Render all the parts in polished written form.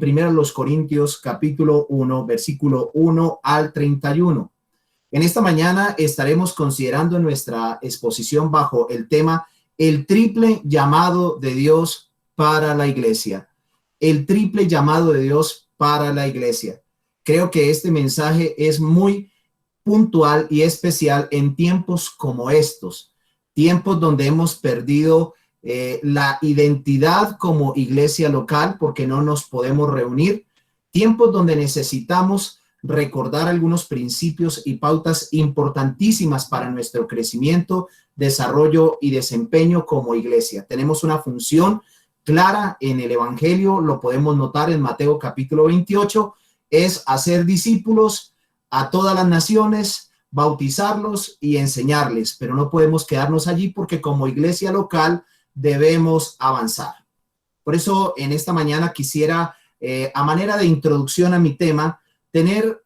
en 1 Corintios capítulo 1, versículo 1 al 31. En esta mañana estaremos considerando nuestra exposición bajo el tema el triple llamado de Dios para la iglesia. El triple llamado de Dios para la iglesia. Creo que este mensaje es muy puntual y especial en tiempos como estos, tiempos donde hemos perdido la identidad como iglesia local porque no nos podemos reunir, tiempos donde necesitamos recordar algunos principios y pautas importantísimas para nuestro crecimiento, desarrollo y desempeño como iglesia. Tenemos una función clara en el Evangelio, lo podemos notar en Mateo capítulo 28, es hacer discípulos a todas las naciones, bautizarlos y enseñarles, pero no podemos quedarnos allí porque como iglesia local debemos avanzar. Por eso en esta mañana quisiera, a manera de introducción a mi tema, tener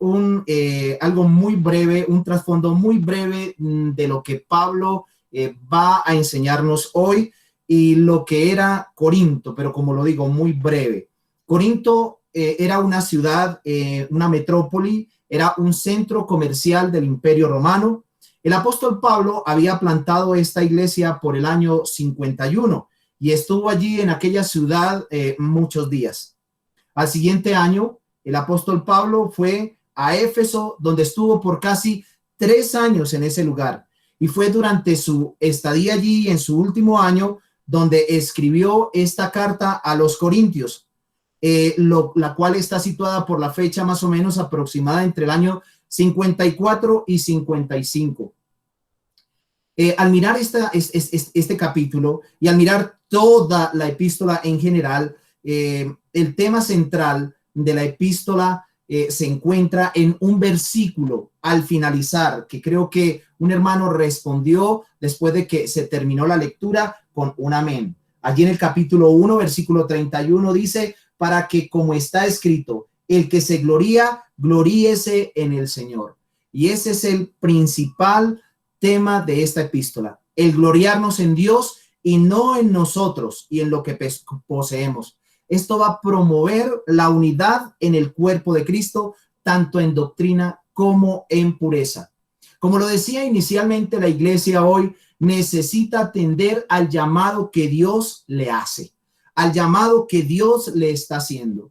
algo muy breve, un trasfondo muy breve de lo que Pablo va a enseñarnos hoy y lo que era Corinto, pero como lo digo, muy breve. Corinto era una ciudad, una metrópoli, era un centro comercial del Imperio Romano. El apóstol Pablo había plantado esta iglesia por el año 51 y estuvo allí en aquella ciudad muchos días. Al siguiente año, el apóstol Pablo fue a Éfeso, donde estuvo por casi 3 años en ese lugar. Y fue durante su estadía allí, en su último año, donde escribió esta carta a los Corintios, la cual está situada por la fecha más o menos aproximada entre el año 54 y 55. Al mirar este capítulo y al mirar toda la epístola en general, el tema central de la epístola se encuentra en un versículo al finalizar, que creo que un hermano respondió después de que se terminó la lectura con un amén. Allí en el capítulo 1, versículo 31 dice, para que como está escrito, el que se gloría, gloríese en el Señor. Y ese es el principal tema de esta epístola, el gloriarnos en Dios y no en nosotros y en lo que poseemos. Esto va a promover la unidad en el cuerpo de Cristo, tanto en doctrina como en pureza. Como lo decía inicialmente, la iglesia hoy necesita atender al llamado que Dios le hace, al llamado que Dios le está haciendo.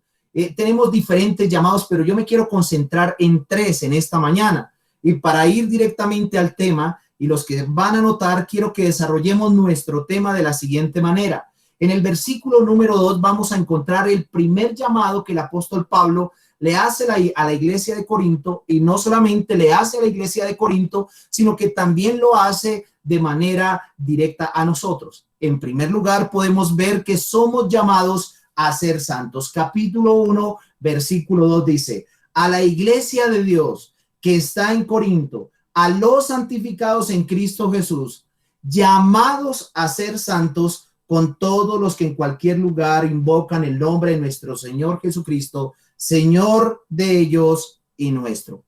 Tenemos diferentes llamados, pero yo me quiero concentrar en 3 en esta mañana. Y para ir directamente al tema, y los que van a notar, quiero que desarrollemos nuestro tema de la siguiente manera. En el versículo número 2 vamos a encontrar el primer llamado que el apóstol Pablo le hace a la iglesia de Corinto, y no solamente le hace a la iglesia de Corinto, sino que también lo hace de manera directa a nosotros. En primer lugar, podemos ver que somos llamados a ser santos. Capítulo 1, versículo 2 dice, a la iglesia de Dios que está en Corinto, a los santificados en Cristo Jesús, llamados a ser santos con todos los que en cualquier lugar invocan el nombre de nuestro Señor Jesucristo, Señor de ellos y nuestro.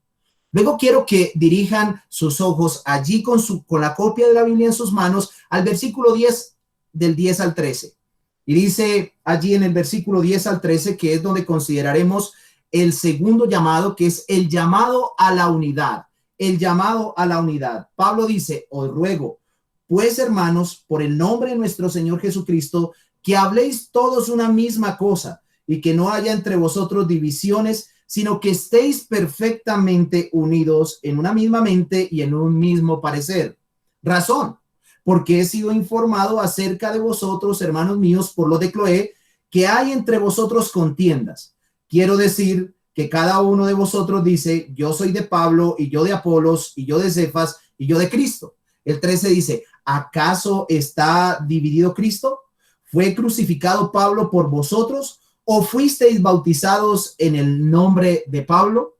Luego quiero que dirijan sus ojos allí con la copia de la Biblia en sus manos al versículo 10, del 10 al 13. Y dice allí en el versículo 10 al 13, que es donde consideraremos el segundo llamado, que es el llamado a la unidad. El llamado a la unidad. Pablo dice, os ruego, pues hermanos, por el nombre de nuestro Señor Jesucristo, que habléis todos una misma cosa y que no haya entre vosotros divisiones, sino que estéis perfectamente unidos en una misma mente y en un mismo parecer. Razón, porque he sido informado acerca de vosotros, hermanos míos, por lo de Cloé, que hay entre vosotros contiendas. Quiero decir que cada uno de vosotros dice, yo soy de Pablo, y yo de Apolos, y yo de Cefas, y yo de Cristo. El 13 dice, ¿acaso está dividido Cristo? ¿Fue crucificado Pablo por vosotros? ¿O fuisteis bautizados en el nombre de Pablo?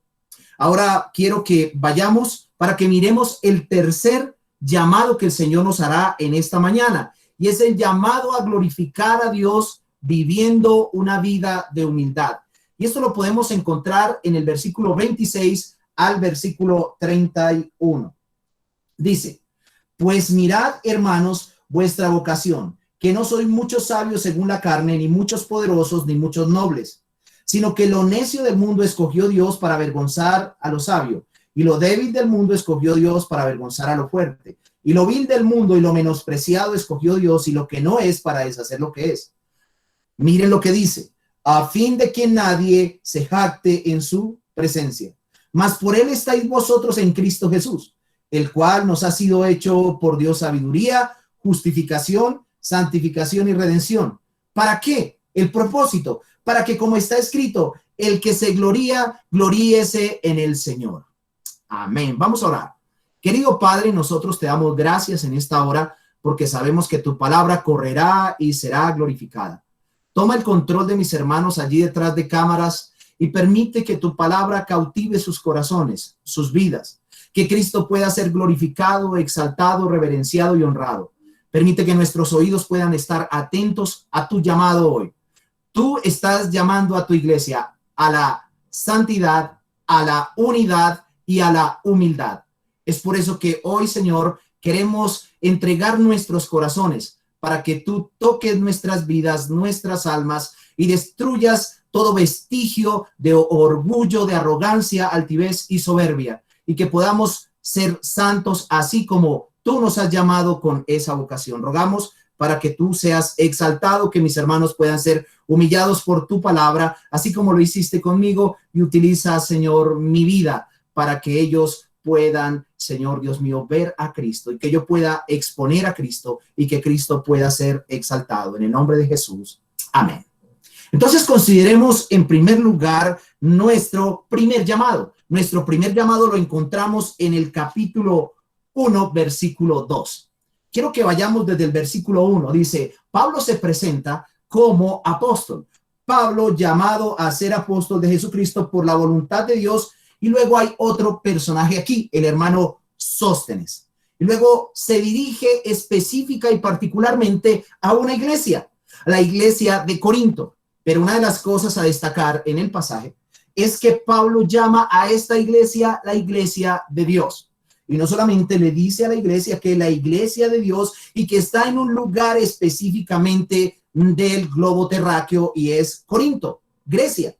Ahora quiero que vayamos para que miremos el tercer llamado que el Señor nos hará en esta mañana. Y es el llamado a glorificar a Dios viviendo una vida de humildad. Y esto lo podemos encontrar en el versículo 26 al versículo 31. Dice, pues mirad, hermanos, vuestra vocación, que no sois muchos sabios según la carne, ni muchos poderosos, ni muchos nobles, sino que lo necio del mundo escogió Dios para avergonzar a lo sabio, y lo débil del mundo escogió Dios para avergonzar a lo fuerte, y lo vil del mundo y lo menospreciado escogió Dios, y lo que no es para deshacer lo que es. Miren lo que dice: a fin de que nadie se jacte en su presencia. Mas por él estáis vosotros en Cristo Jesús, el cual nos ha sido hecho por Dios sabiduría, justificación, santificación y redención. ¿Para qué? El propósito, para que, como está escrito, el que se gloría, gloríese en el Señor. Amén. Vamos a orar. Querido Padre, nosotros te damos gracias en esta hora porque sabemos que tu palabra correrá y será glorificada. Toma el control de mis hermanos allí detrás de cámaras y permite que tu palabra cautive sus corazones, sus vidas, que Cristo pueda ser glorificado, exaltado, reverenciado y honrado. Permite que nuestros oídos puedan estar atentos a tu llamado hoy. Tú estás llamando a tu iglesia a la santidad, a la unidad y a la humildad. Es por eso que hoy, Señor, queremos entregar nuestros corazones para que tú toques nuestras vidas, nuestras almas y destruyas todo vestigio de orgullo, de arrogancia, altivez y soberbia, y que podamos ser santos así como tú nos has llamado con esa vocación. Rogamos para que tú seas exaltado, que mis hermanos puedan ser humillados por tu palabra, así como lo hiciste conmigo, y utiliza, Señor, mi vida para que ellos puedan, Señor Dios mío, ver a Cristo y que yo pueda exponer a Cristo y que Cristo pueda ser exaltado. En el nombre de Jesús. Amén. Entonces consideremos en primer lugar nuestro primer llamado. Nuestro primer llamado lo encontramos en el capítulo 1, versículo 2. Quiero que vayamos desde el versículo 1. Dice: Pablo se presenta como apóstol. Pablo, llamado a ser apóstol de Jesucristo por la voluntad de Dios. Y luego hay otro personaje aquí, el hermano Sóstenes. Y luego se dirige específica y particularmente a una iglesia, la iglesia de Corinto. Pero una de las cosas a destacar en el pasaje es que Pablo llama a esta iglesia la iglesia de Dios. Y no solamente le dice a la iglesia que es la iglesia de Dios y que está en un lugar específicamente del globo terráqueo, y es Corinto, Grecia.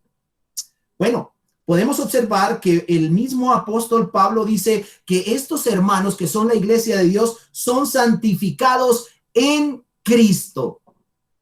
Bueno, podemos observar que el mismo apóstol Pablo dice que estos hermanos que son la iglesia de Dios son santificados en Cristo.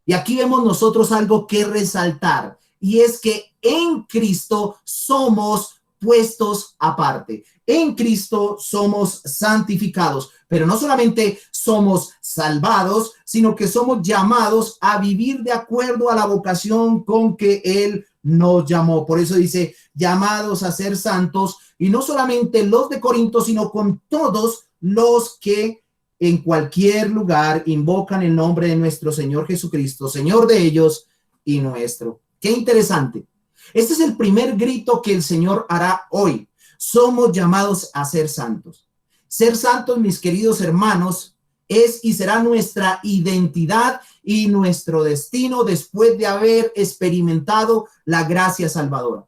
Y aquí vemos nosotros algo que resaltar, y es que en Cristo somos puestos aparte. En Cristo somos santificados, pero no solamente somos salvados, sino que somos llamados a vivir de acuerdo a la vocación con que Él nos llamó. Por eso dice, llamados a ser santos, y no solamente los de Corinto, sino con todos los que en cualquier lugar invocan el nombre de nuestro Señor Jesucristo, Señor de ellos y nuestro. Qué interesante. Este es el primer grito que el Señor hará hoy. Somos llamados a ser santos. Ser santos, mis queridos hermanos, es y será nuestra identidad y nuestro destino después de haber experimentado la gracia salvadora.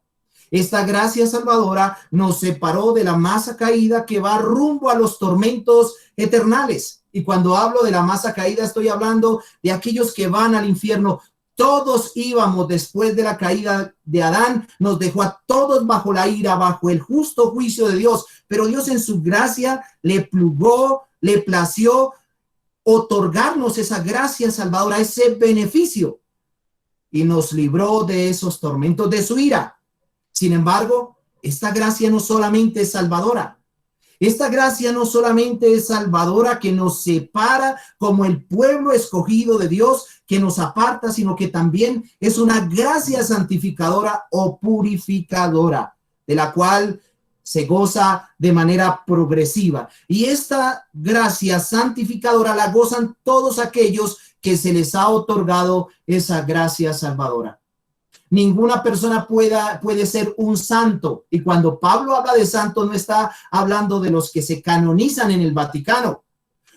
Esta gracia salvadora nos separó de la masa caída que va rumbo a los tormentos eternales. Y cuando hablo de la masa caída, estoy hablando de aquellos que van al infierno. Todos íbamos después de la caída de Adán, nos dejó a todos bajo la ira, bajo el justo juicio de Dios. Pero Dios en su gracia le plugó, le plació otorgarnos esa gracia salvadora, ese beneficio, y nos libró de esos tormentos de su ira. Sin embargo, esta gracia no solamente es salvadora. Esta gracia no solamente es salvadora, que nos separa como el pueblo escogido de Dios, que nos aparta, sino que también es una gracia santificadora o purificadora, de la cual se goza de manera progresiva. Y esta gracia santificadora la gozan todos aquellos que se les ha otorgado esa gracia salvadora. Ninguna persona puede ser un santo. Y cuando Pablo habla de santo, no está hablando de los que se canonizan en el Vaticano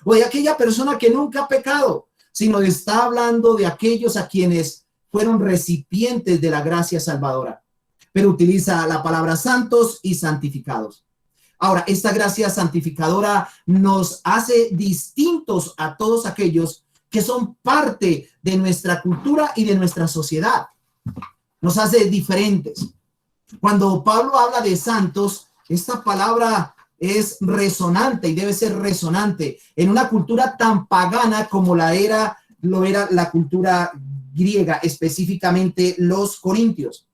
o de aquella persona que nunca ha pecado, sino está hablando de aquellos a quienes fueron recipientes de la gracia salvadora. Pero utiliza la palabra santos y santificados. Ahora, esta gracia santificadora nos hace distintos a todos aquellos que son parte de nuestra cultura y de nuestra sociedad. nos hace diferentes. Cuando Pablo habla de santos, esta palabra es resonante y debe ser resonante en una cultura tan pagana como lo era la cultura griega, específicamente los corintios.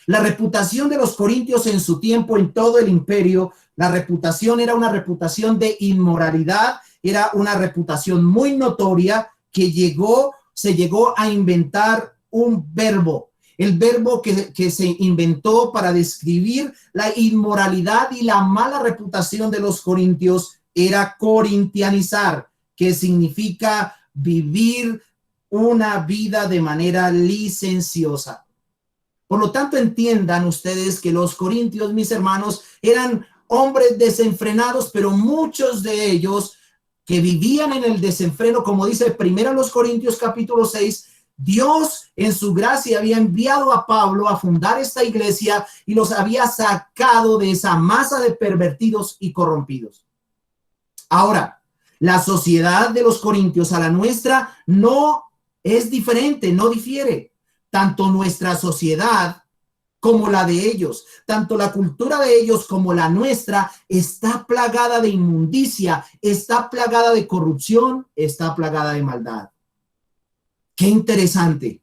La reputación de los corintios en su tiempo en todo el imperio, la reputación era una reputación de inmoralidad, era una reputación muy notoria que se llegó a inventar un verbo. El verbo que se inventó para describir la inmoralidad y la mala reputación de los corintios era corintianizar, que significa vivir una vida de manera licenciosa. Por lo tanto, entiendan ustedes que los corintios, mis hermanos, eran hombres desenfrenados, pero muchos de ellos que vivían en el desenfreno, como dice 1 Corintios capítulo 6, Dios en su gracia había enviado a Pablo a fundar esta iglesia y los había sacado de esa masa de pervertidos y corrompidos. Ahora, la sociedad de los corintios a la nuestra no es diferente, no difiere. Tanto nuestra sociedad como la de ellos, tanto la cultura de ellos como la nuestra, está plagada de inmundicia, está plagada de corrupción, está plagada de maldad. Qué interesante,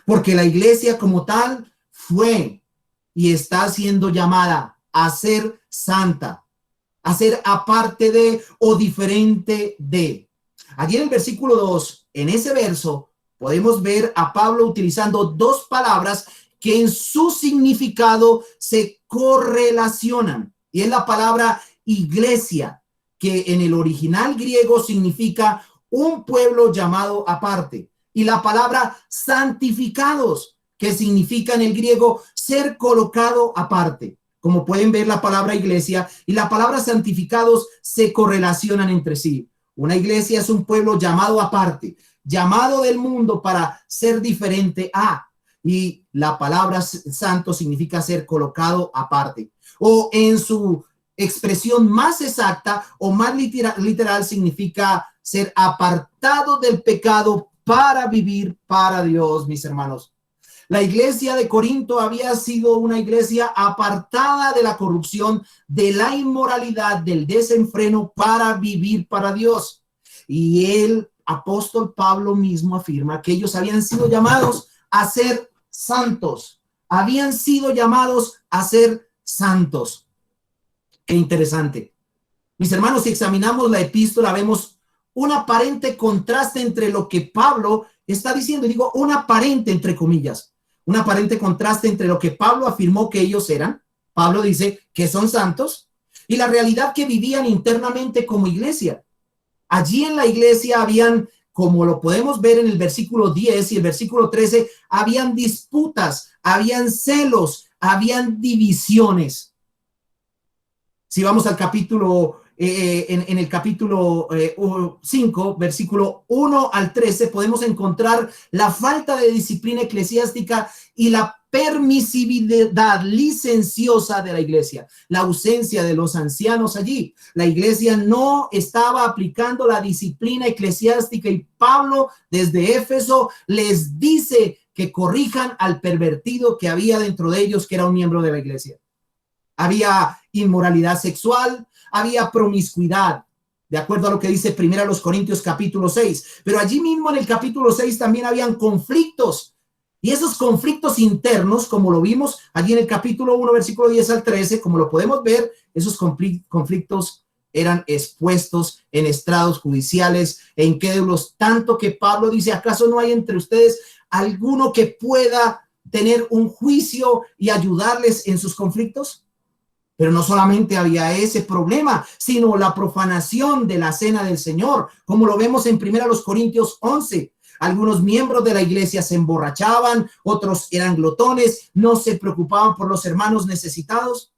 porque la iglesia como tal fue y está siendo llamada a ser santa, a ser aparte de o diferente de. Allí en el versículo 2, en ese verso, podemos ver a Pablo utilizando dos palabras que en su significado se correlacionan. Y es la palabra iglesia, que en el original griego significa un pueblo llamado aparte. Y la palabra santificados, que significa en el griego ser colocado aparte. Como pueden ver, la palabra iglesia y la palabra santificados se correlacionan entre sí. Una iglesia es un pueblo llamado aparte, llamado del mundo para ser diferente a. Y la palabra santo significa ser colocado aparte. O en su expresión más exacta o más literal significa ser apartado del pecado para vivir para Dios, mis hermanos. La iglesia de Corinto había sido una iglesia apartada de la corrupción, de la inmoralidad, del desenfreno para vivir para Dios. Y el apóstol Pablo mismo afirma que ellos habían sido llamados a ser santos. Habían sido llamados a ser santos. Qué interesante. Mis hermanos, si examinamos la epístola, vemos un aparente contraste entre lo que Pablo está diciendo, y digo un aparente entre comillas, un aparente contraste entre lo que Pablo afirmó que ellos eran. Pablo dice que son santos y la realidad que vivían internamente como iglesia. Allí en la iglesia habían, como lo podemos ver en el versículo 10 y el versículo 13, habían disputas, habían celos, habían divisiones. Si vamos al capítulo en el capítulo 5, versículo 1 al 13, podemos encontrar la falta de disciplina eclesiástica y la permisividad licenciosa de la iglesia, la ausencia de los ancianos allí. La iglesia no estaba aplicando la disciplina eclesiástica y Pablo desde Éfeso les dice que corrijan al pervertido que había dentro de ellos, que era un miembro de la iglesia. Había inmoralidad sexual, había promiscuidad, de acuerdo a lo que dice 1 Corintios capítulo 6. Pero allí mismo en el capítulo 6 también habían conflictos. Y esos conflictos internos, como lo vimos allí en el capítulo 1, versículo 10 al 13, como lo podemos ver, esos conflictos eran expuestos en estrados judiciales e incrédulos, tanto que Pablo dice, ¿acaso no hay entre ustedes alguno que pueda tener un juicio y ayudarles en sus conflictos? Pero no solamente había ese problema, sino la profanación de la cena del Señor, como lo vemos en 1 Corintios 11. Algunos miembros de la iglesia se emborrachaban, otros eran glotones, no se preocupaban por los hermanos necesitados.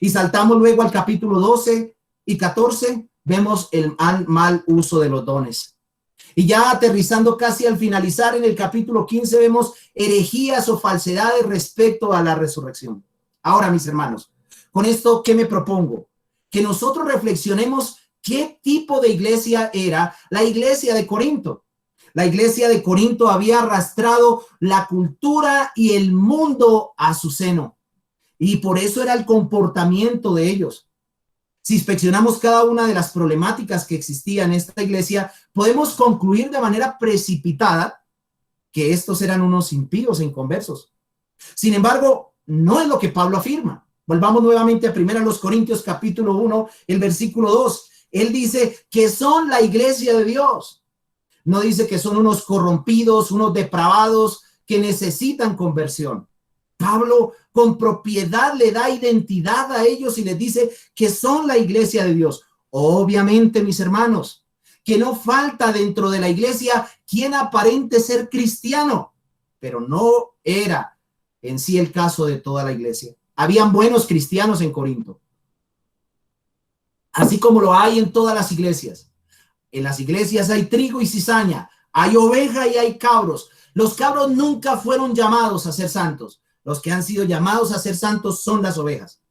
Y saltamos luego al capítulo 12 y 14, vemos el mal uso de los dones. Y ya aterrizando casi al finalizar en el capítulo 15, vemos herejías o falsedades respecto a la resurrección. Ahora, mis hermanos, con esto, ¿qué me propongo? Que nosotros reflexionemos qué tipo de iglesia era la iglesia de Corinto. La iglesia de Corinto había arrastrado la cultura y el mundo a su seno. Y por eso era el comportamiento de ellos. Si inspeccionamos cada una de las problemáticas que existían en esta iglesia, podemos concluir de manera precipitada que estos eran unos impíos e inconversos. Sin embargo, no es lo que Pablo afirma. Volvamos nuevamente a 1 Corintios capítulo 1, el versículo 2. Él dice que son la iglesia de Dios. No dice que son unos corrompidos, unos depravados que necesitan conversión. Pablo con propiedad le da identidad a ellos y les dice que son la iglesia de Dios. Obviamente, mis hermanos, que no falta dentro de la iglesia quien aparente ser cristiano, pero no era en sí el caso de toda la iglesia. Habían buenos cristianos en Corinto, así como lo hay en todas las iglesias. En las iglesias hay trigo y cizaña, hay oveja y hay cabros. Los cabros nunca fueron llamados a ser santos. Los que han sido llamados a ser santos son las ovejas.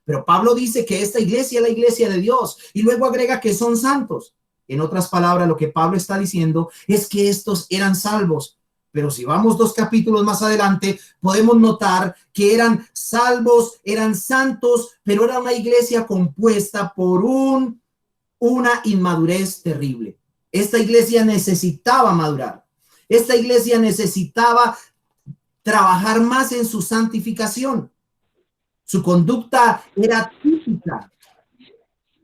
Pero Pablo dice que esta iglesia es la iglesia de Dios y luego agrega que son santos. En otras palabras, lo que Pablo está diciendo es que estos eran salvos. Pero si vamos 2 capítulos más adelante, podemos notar que eran salvos, eran santos, pero era una iglesia compuesta por una inmadurez terrible. Esta iglesia necesitaba madurar. Esta iglesia necesitaba trabajar más en su santificación. Su conducta era típica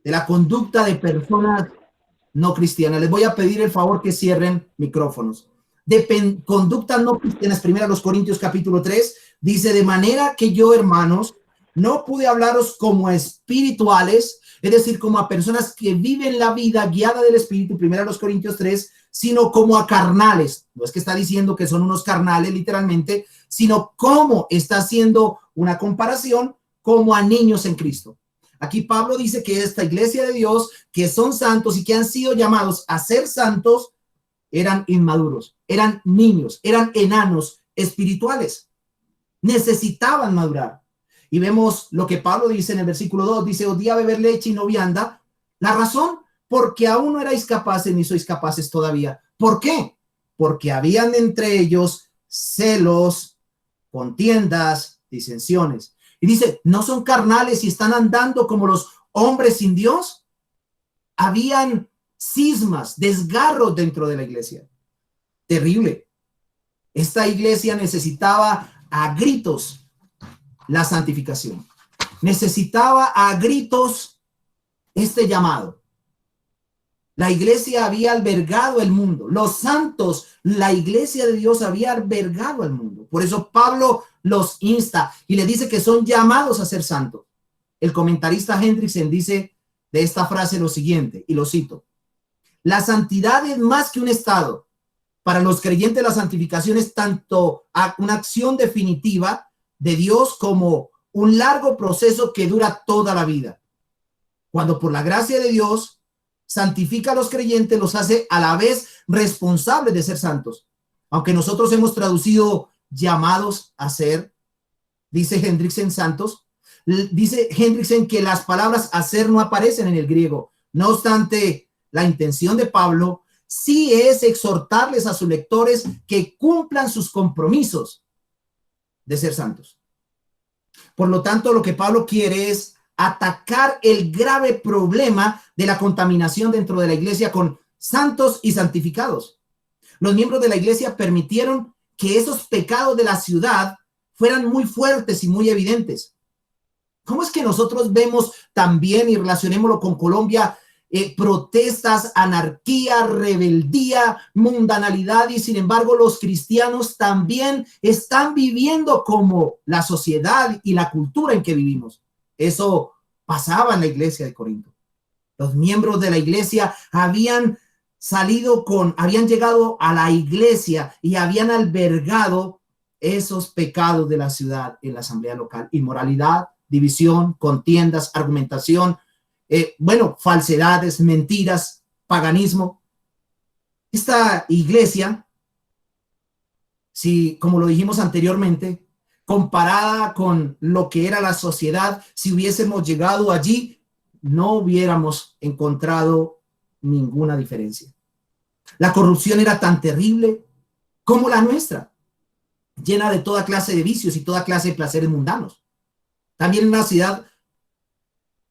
de la conducta de personas no cristianas. Les voy a pedir el favor que cierren micrófonos. De conductas no cristianas, 1 Corintios capítulo 3, dice: de manera que yo, hermanos, no pude hablaros como a espirituales, es decir, como a personas que viven la vida guiada del Espíritu, 1 Corintios 3, sino como a carnales. No es que está diciendo que son unos carnales literalmente, sino como está haciendo una comparación como a niños en Cristo. Aquí Pablo dice que esta iglesia de Dios, que son santos y que han sido llamados a ser santos, eran inmaduros, eran niños, eran enanos espirituales. Necesitaban madurar. Y vemos lo que Pablo dice en el versículo 2, dice: os di a beber leche y no vianda. La razón, porque aún no erais capaces ni sois capaces todavía. ¿Por qué? Porque habían entre ellos celos, contiendas, disensiones. Y dice: ¿no son carnales y están andando como los hombres sin Dios? Habían cismas, desgarros dentro de la iglesia. Terrible. Esta iglesia necesitaba a gritos la santificación. Necesitaba a gritos este llamado. La iglesia había albergado el mundo. Los santos, la iglesia de Dios había albergado al mundo. Por eso Pablo los insta y le dice que son llamados a ser santos. El comentarista Hendrickson dice de esta frase lo siguiente, y lo cito: la santidad es más que un estado. Para los creyentes, la santificación es tanto una acción definitiva de Dios como un largo proceso que dura toda la vida. Cuando por la gracia de Dios santifica a los creyentes, los hace a la vez responsables de ser santos. Aunque nosotros hemos traducido llamados a ser, dice Hendrickson, santos, dice Hendrickson que las palabras hacer no aparecen en el griego. No obstante, la intención de Pablo sí es exhortarles a sus lectores que cumplan sus compromisos de ser santos. Por lo tanto, lo que Pablo quiere es atacar el grave problema de la contaminación dentro de la iglesia con santos y santificados. Los miembros de la iglesia permitieron que esos pecados de la ciudad fueran muy fuertes y muy evidentes. ¿Cómo es que nosotros vemos también, y relacionémoslo con Colombia, protestas, anarquía, rebeldía, mundanalidad, y sin embargo los cristianos también están viviendo como la sociedad y la cultura en que vivimos? Eso pasaba en la iglesia de Corinto. Los miembros de la iglesia habían llegado a la iglesia y habían albergado esos pecados de la ciudad en la asamblea local: inmoralidad, división, contiendas, argumentación, falsedades, mentiras, paganismo. Esta iglesia, si, como lo dijimos anteriormente, comparada con lo que era la sociedad, si hubiésemos llegado allí, no hubiéramos encontrado ninguna diferencia. La corrupción era tan terrible como la nuestra, llena de toda clase de vicios y toda clase de placeres mundanos. También una ciudad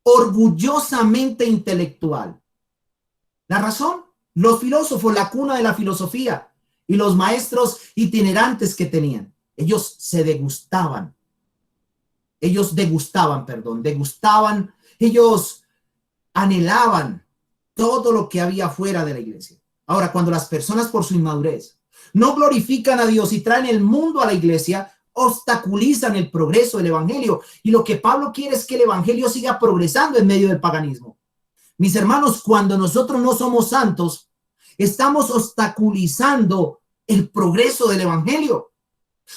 orgullosamente intelectual. La razón, los filósofos, la cuna de la filosofía y los maestros itinerantes que tenían. Ellos degustaban, ellos anhelaban todo lo que había fuera de la iglesia. Ahora, cuando las personas por su inmadurez no glorifican a Dios y traen el mundo a la iglesia, obstaculizan el progreso del evangelio. Y lo que Pablo quiere es que el evangelio siga progresando en medio del paganismo. Mis hermanos, cuando nosotros no somos santos, estamos obstaculizando el progreso del evangelio.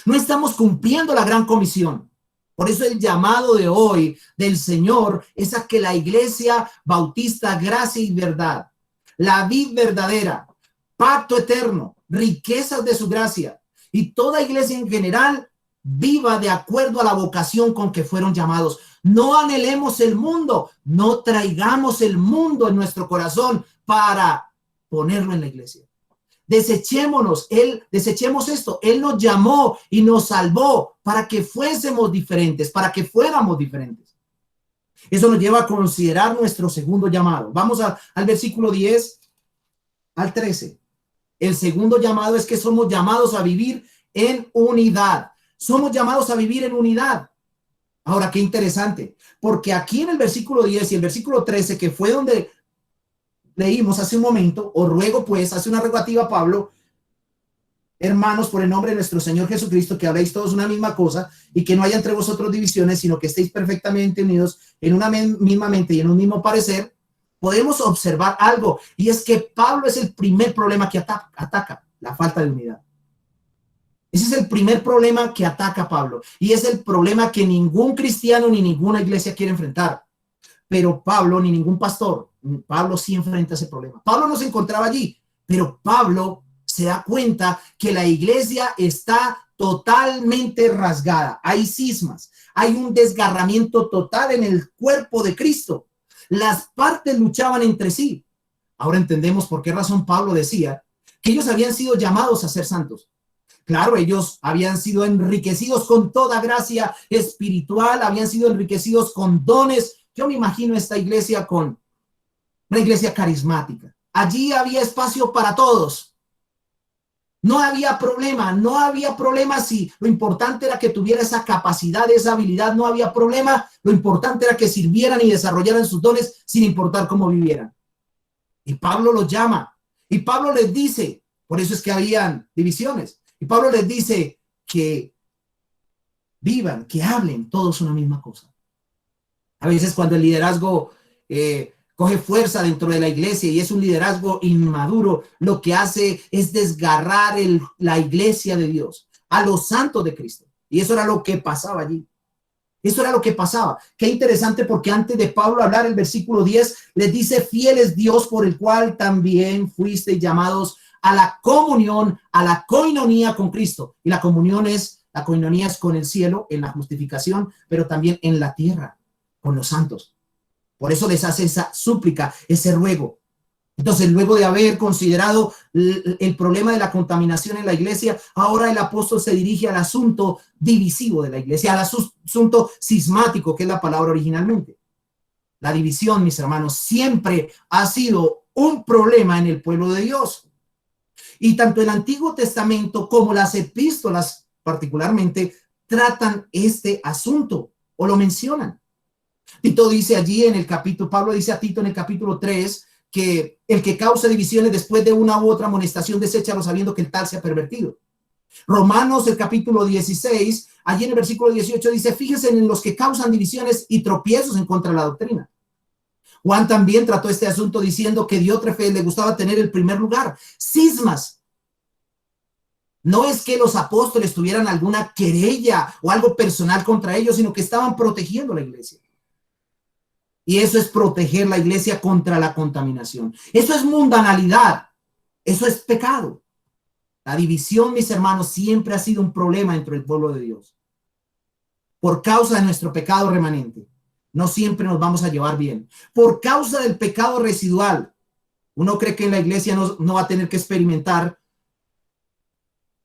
No estamos cumpliendo la gran comisión. Por eso el llamado de hoy del Señor es a que la Iglesia Bautista Gracia y Verdad, la vid verdadera, pacto eterno, riquezas de su gracia y toda iglesia en general viva de acuerdo a la vocación con que fueron llamados. No anhelemos el mundo, no traigamos el mundo en nuestro corazón para ponerlo en la iglesia. Desechemos esto. Él nos llamó y nos salvó para que fuésemos diferentes, para que fuéramos diferentes. Eso nos lleva a considerar nuestro segundo llamado. Vamos al versículo 10 al 13. El segundo llamado es que somos llamados a vivir en unidad. Somos llamados a vivir en unidad. Ahora, qué interesante, porque aquí en el versículo 10 y el versículo 13, que fue donde leímos hace un momento, os ruego pues, hace una rogativa a Pablo, hermanos, por el nombre de nuestro Señor Jesucristo, que habléis todos una misma cosa y que no haya entre vosotros divisiones, sino que estéis perfectamente unidos en una misma mente y en un mismo parecer. Podemos observar algo, y es que Pablo es el primer problema que ataca la falta de unidad. Ese es el primer problema que ataca a Pablo, y es el problema que ningún cristiano ni ninguna iglesia quiere enfrentar. Pero Pablo, ni ningún pastor, Pablo sí enfrenta ese problema. Pablo no se encontraba allí, pero Pablo se da cuenta que la iglesia está totalmente rasgada. Hay cismas, hay un desgarramiento total en el cuerpo de Cristo. Las partes luchaban entre sí. Ahora entendemos por qué razón Pablo decía que ellos habían sido llamados a ser santos. Claro, ellos habían sido enriquecidos con toda gracia espiritual, habían sido enriquecidos con dones. Yo me imagino esta iglesia con una iglesia carismática. Allí había espacio para todos. No había problema si lo importante era que tuviera esa capacidad, esa habilidad, no había problema. Lo importante era que sirvieran y desarrollaran sus dones sin importar cómo vivieran. Y Pablo los llama, y Pablo les dice, por eso es que habían divisiones, y Pablo les dice que vivan, que hablen todos una misma cosa. A veces cuando el liderazgo coge fuerza dentro de la iglesia y es un liderazgo inmaduro, lo que hace es desgarrar la iglesia de Dios, a los santos de Cristo. Y eso era lo que pasaba allí. Eso era lo que pasaba. Qué interesante, porque antes de Pablo hablar el versículo 10, les dice: fiel es Dios por el cual también fuisteis llamados a la comunión, a la coinonía con Cristo. Y la coinonía es con el cielo, en la justificación, pero también en la tierra, con los santos. Por eso les hace esa súplica, ese ruego. Entonces, luego de haber considerado el problema de la contaminación en la iglesia, ahora el apóstol se dirige al asunto divisivo de la iglesia, al asunto cismático, que es la palabra originalmente. La división, mis hermanos, siempre ha sido un problema en el pueblo de Dios. Y tanto el Antiguo Testamento como las epístolas, particularmente, tratan este asunto o lo mencionan. Tito dice allí en el capítulo, Pablo dice a Tito en el capítulo 3, que el que causa divisiones después de una u otra amonestación, deséchalo sabiendo que el tal se ha pervertido. Romanos, el capítulo 16, allí en el versículo 18 dice: fíjense en los que causan divisiones y tropiezos en contra de la doctrina. Juan también trató este asunto diciendo que Diótrefes le gustaba tener el primer lugar. Cismas. No es que los apóstoles tuvieran alguna querella o algo personal contra ellos, sino que estaban protegiendo la iglesia. Y eso es proteger la iglesia contra la contaminación. Eso es mundanalidad. Eso es pecado. La división, mis hermanos, siempre ha sido un problema dentro del pueblo de Dios. Por causa de nuestro pecado remanente, no siempre nos vamos a llevar bien. Por causa del pecado residual, Uno cree que en la iglesia no va a tener que experimentar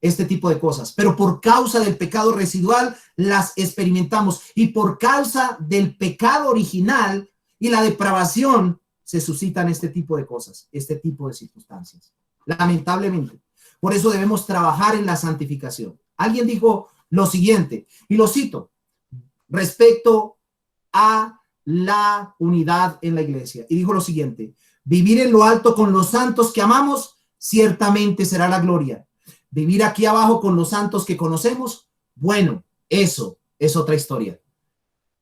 este tipo de cosas, pero por causa del pecado residual las experimentamos, y por causa del pecado original y la depravación se suscitan este tipo de cosas, este tipo de circunstancias, lamentablemente. Por eso debemos trabajar en la santificación. Alguien dijo lo siguiente, y lo cito, respecto a la unidad en la iglesia, y dijo lo siguiente: vivir en lo alto con los santos que amamos ciertamente será la gloria. Vivir aquí abajo con los santos que conocemos, bueno, eso es otra historia.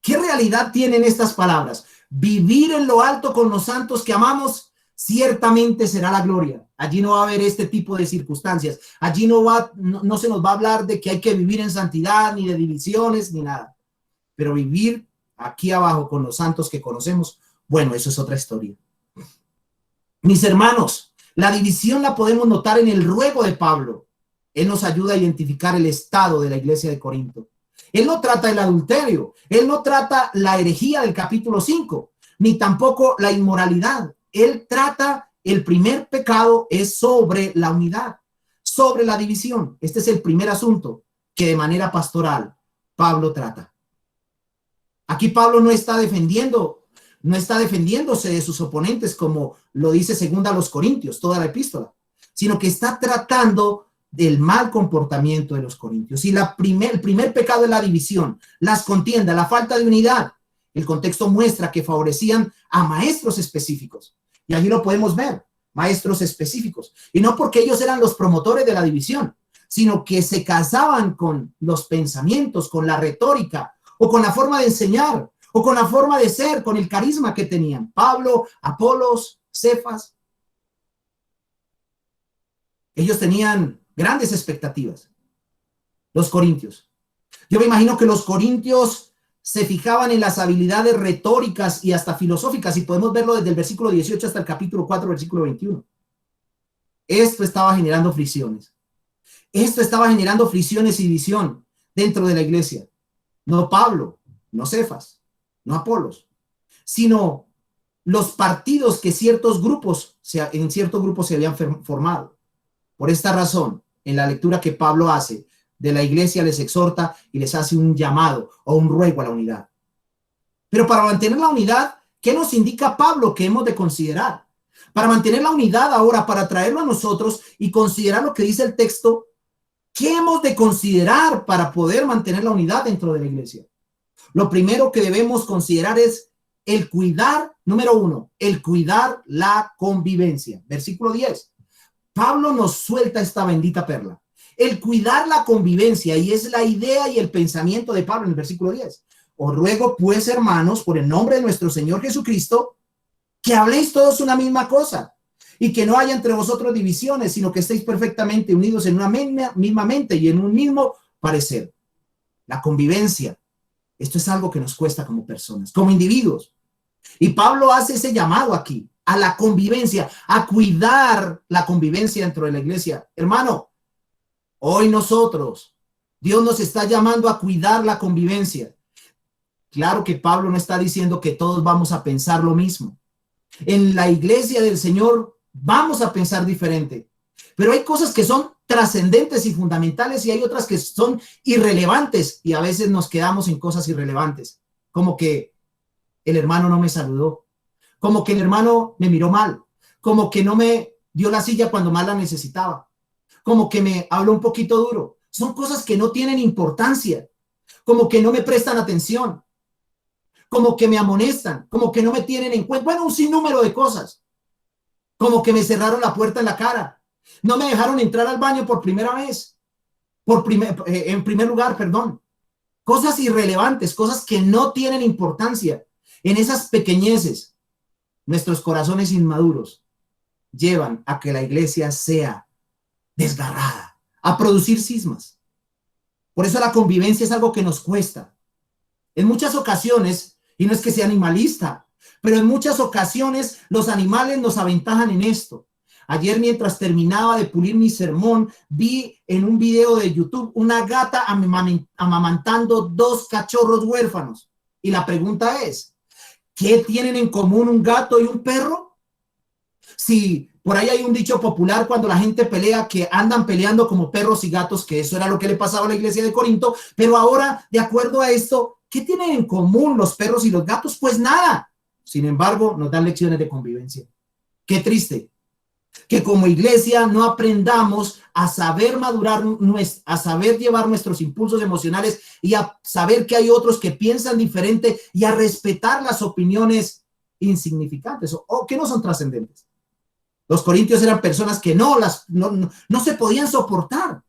¿Qué realidad tienen estas palabras? Vivir en lo alto con los santos que amamos ciertamente será la gloria. Allí no va a haber este tipo de circunstancias. Allí no se nos va a hablar de que hay que vivir en santidad, ni de divisiones, ni nada. Pero vivir aquí abajo con los santos que conocemos, bueno, eso es otra historia. Mis hermanos, la división la podemos notar en el ruego de Pablo. Él nos ayuda a identificar el estado de la iglesia de Corinto. Él no trata el adulterio, él no trata la herejía del capítulo 5, ni tampoco la inmoralidad. Él trata el primer pecado, es sobre la unidad, sobre la división. Este es el primer asunto que de manera pastoral Pablo trata. Aquí Pablo no está defendiéndose de sus oponentes, como lo dice segunda a los Corintios, toda la epístola, sino que está tratando del mal comportamiento de los corintios. Y el primer pecado es la división, las contiendas, la falta de unidad. El contexto muestra que favorecían a maestros específicos. Y allí lo podemos ver, maestros específicos. Y no porque ellos eran los promotores de la división, sino que se casaban con los pensamientos, con la retórica, o con la forma de enseñar, o con la forma de ser, con el carisma que tenían. Pablo, Apolos, Cefas. Ellos tenían grandes expectativas, los corintios. Yo me imagino que los corintios se fijaban en las habilidades retóricas y hasta filosóficas, y podemos verlo desde el versículo 18 hasta el capítulo 4, versículo 21. Esto estaba generando fricciones. Esto estaba generando fricciones y división dentro de la iglesia. No Pablo, no Cefas, no Apolos, sino los partidos que en ciertos grupos se habían formado. Por esta razón, en la lectura que Pablo hace de la iglesia, les exhorta y les hace un llamado o un ruego a la unidad. Pero para mantener la unidad, ¿qué nos indica Pablo que hemos de considerar? Para mantener la unidad ahora, para traerlo a nosotros y considerar lo que dice el texto, ¿qué hemos de considerar para poder mantener la unidad dentro de la iglesia? Lo primero que debemos considerar es el cuidar, número 1, el cuidar la convivencia. Versículo 10. Pablo nos suelta esta bendita perla. El cuidar la convivencia, y es la idea y el pensamiento de Pablo en el versículo 10. Os ruego pues, hermanos, por el nombre de nuestro Señor Jesucristo, que habléis todos una misma cosa, y que no haya entre vosotros divisiones, sino que estéis perfectamente unidos en una misma mente y en un mismo parecer. La convivencia, esto es algo que nos cuesta como personas, como individuos. Y Pablo hace ese llamado aquí a la convivencia, a cuidar la convivencia dentro de la iglesia. Hermano, hoy nosotros, Dios nos está llamando a cuidar la convivencia. Claro que Pablo no está diciendo que todos vamos a pensar lo mismo. En la iglesia del Señor vamos a pensar diferente, pero hay cosas que son trascendentes y fundamentales, y hay otras que son irrelevantes, y a veces nos quedamos en cosas irrelevantes, como que el hermano no me saludó, como que el hermano me miró mal, como que no me dio la silla cuando más la necesitaba, como que me habló un poquito duro. Son cosas que no tienen importancia, como que no me prestan atención, como que me amonestan, como que no me tienen en cuenta. Bueno, un sinnúmero de cosas, como que me cerraron la puerta en la cara, no me dejaron entrar al baño por primera vez, en primer lugar, perdón. Cosas irrelevantes, cosas que no tienen importancia. En esas pequeñeces, nuestros corazones inmaduros llevan a que la iglesia sea desgarrada, a producir cismas. Por eso la convivencia es algo que nos cuesta. En muchas ocasiones, y no es que sea animalista, pero en muchas ocasiones los animales nos aventajan en esto. Ayer, mientras terminaba de pulir mi sermón, vi en un video de YouTube una gata amamantando 2 cachorros huérfanos. Y la pregunta es, ¿qué tienen en común un gato y un perro? Si por ahí hay un dicho popular cuando la gente pelea que andan peleando como perros y gatos, que eso era lo que le pasaba a la iglesia de Corinto, pero ahora, de acuerdo a esto, ¿qué tienen en común los perros y los gatos? Pues nada. Sin embargo, nos dan lecciones de convivencia. Qué triste que como iglesia no aprendamos a saber madurar, a saber llevar nuestros impulsos emocionales y a saber que hay otros que piensan diferente y a respetar las opiniones insignificantes o que no son trascendentes. Los corintios eran personas que no se podían soportar.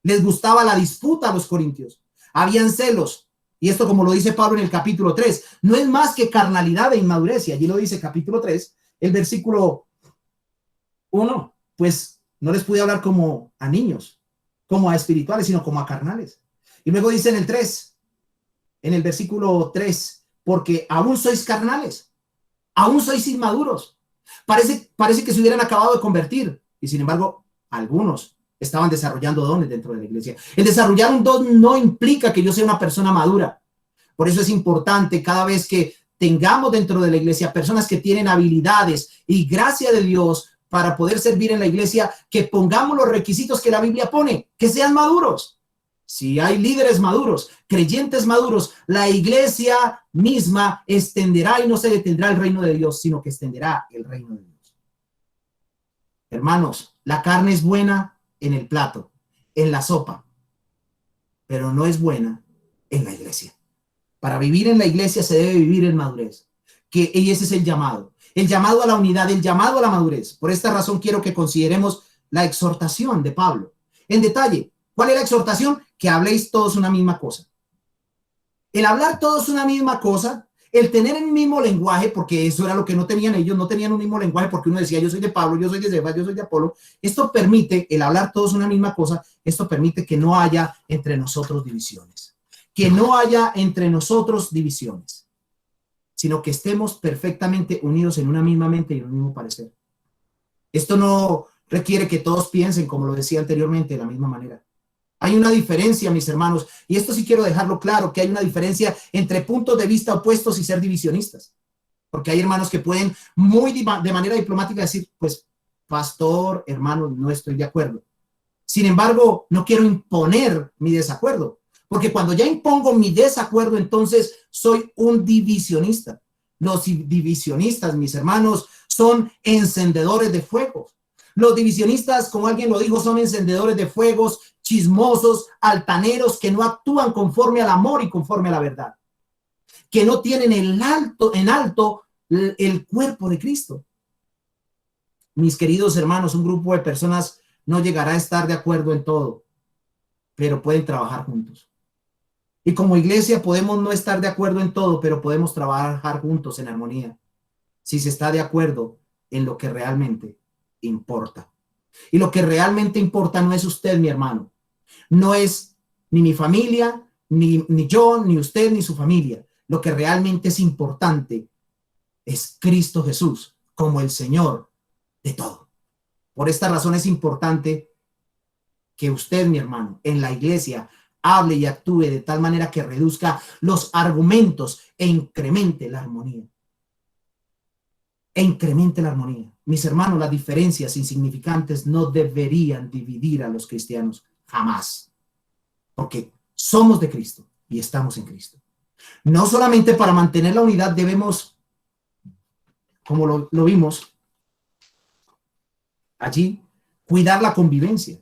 Les gustaba la disputa a los corintios. Habían celos. Y esto, como lo dice Pablo en el capítulo 3, no es más que carnalidad e inmadurez. Y allí lo dice capítulo 3, el versículo 1. Pues no les pude hablar como a niños, como a espirituales, sino como a carnales. Y luego dice en el 3, en el versículo 3, porque aún sois carnales, aún sois inmaduros. Parece que se hubieran acabado de convertir. Y sin embargo, algunos estaban desarrollando dones dentro de la iglesia. El desarrollar un don no implica que yo sea una persona madura. Por eso es importante cada vez que tengamos dentro de la iglesia personas que tienen habilidades y gracia de Dios para poder servir en la iglesia, que pongamos los requisitos que la Biblia pone, que sean maduros. Si hay líderes maduros, creyentes maduros, la iglesia misma extenderá y no se detendrá el reino de Dios, sino que extenderá el reino de Dios. Hermanos, la carne es buena en el plato, en la sopa, pero no es buena en la iglesia. Para vivir en la iglesia se debe vivir en madurez, y ese es el llamado a la unidad, el llamado a la madurez. Por esta razón quiero que consideremos la exhortación de Pablo. En detalle, ¿cuál es la exhortación? Que habléis todos una misma cosa. El hablar todos una misma cosa, el tener el mismo lenguaje, porque eso era lo que no tenían ellos, no tenían un mismo lenguaje, porque uno decía, yo soy de Pablo, yo soy de Cefas, yo soy de Apolo. Esto permite, el hablar todos una misma cosa, esto permite que no haya entre nosotros divisiones. Que no haya entre nosotros divisiones, sino que estemos perfectamente unidos en una misma mente y en un mismo parecer. Esto no requiere que todos piensen, como lo decía anteriormente, de la misma manera. Hay una diferencia, mis hermanos, y esto sí quiero dejarlo claro, que hay una diferencia entre puntos de vista opuestos y ser divisionistas. Porque hay hermanos que pueden de manera diplomática decir, pues, pastor, hermano, no estoy de acuerdo. Sin embargo, no quiero imponer mi desacuerdo, porque cuando ya impongo mi desacuerdo, entonces soy un divisionista. Los divisionistas, mis hermanos, son encendedores de fuegos. Los divisionistas, como alguien lo dijo, son encendedores de fuegos, chismosos, altaneros, que no actúan conforme al amor y conforme a la verdad, que no tienen en alto el cuerpo de Cristo. Mis queridos hermanos, un grupo de personas no llegará a estar de acuerdo en todo, pero pueden trabajar juntos. Y como iglesia podemos no estar de acuerdo en todo, pero podemos trabajar juntos en armonía, si se está de acuerdo en lo que realmente importa. Y lo que realmente importa no es usted, mi hermano, no es ni mi familia, ni yo, ni usted, ni su familia. Lo que realmente es importante es Cristo Jesús como el Señor de todo. Por esta razón es importante que usted, mi hermano, en la iglesia hable y actúe de tal manera que reduzca los argumentos e incremente la armonía. Mis hermanos, las diferencias insignificantes no deberían dividir a los cristianos jamás, porque somos de Cristo y estamos en Cristo. No solamente para mantener la unidad debemos, como lo vimos allí, cuidar la convivencia,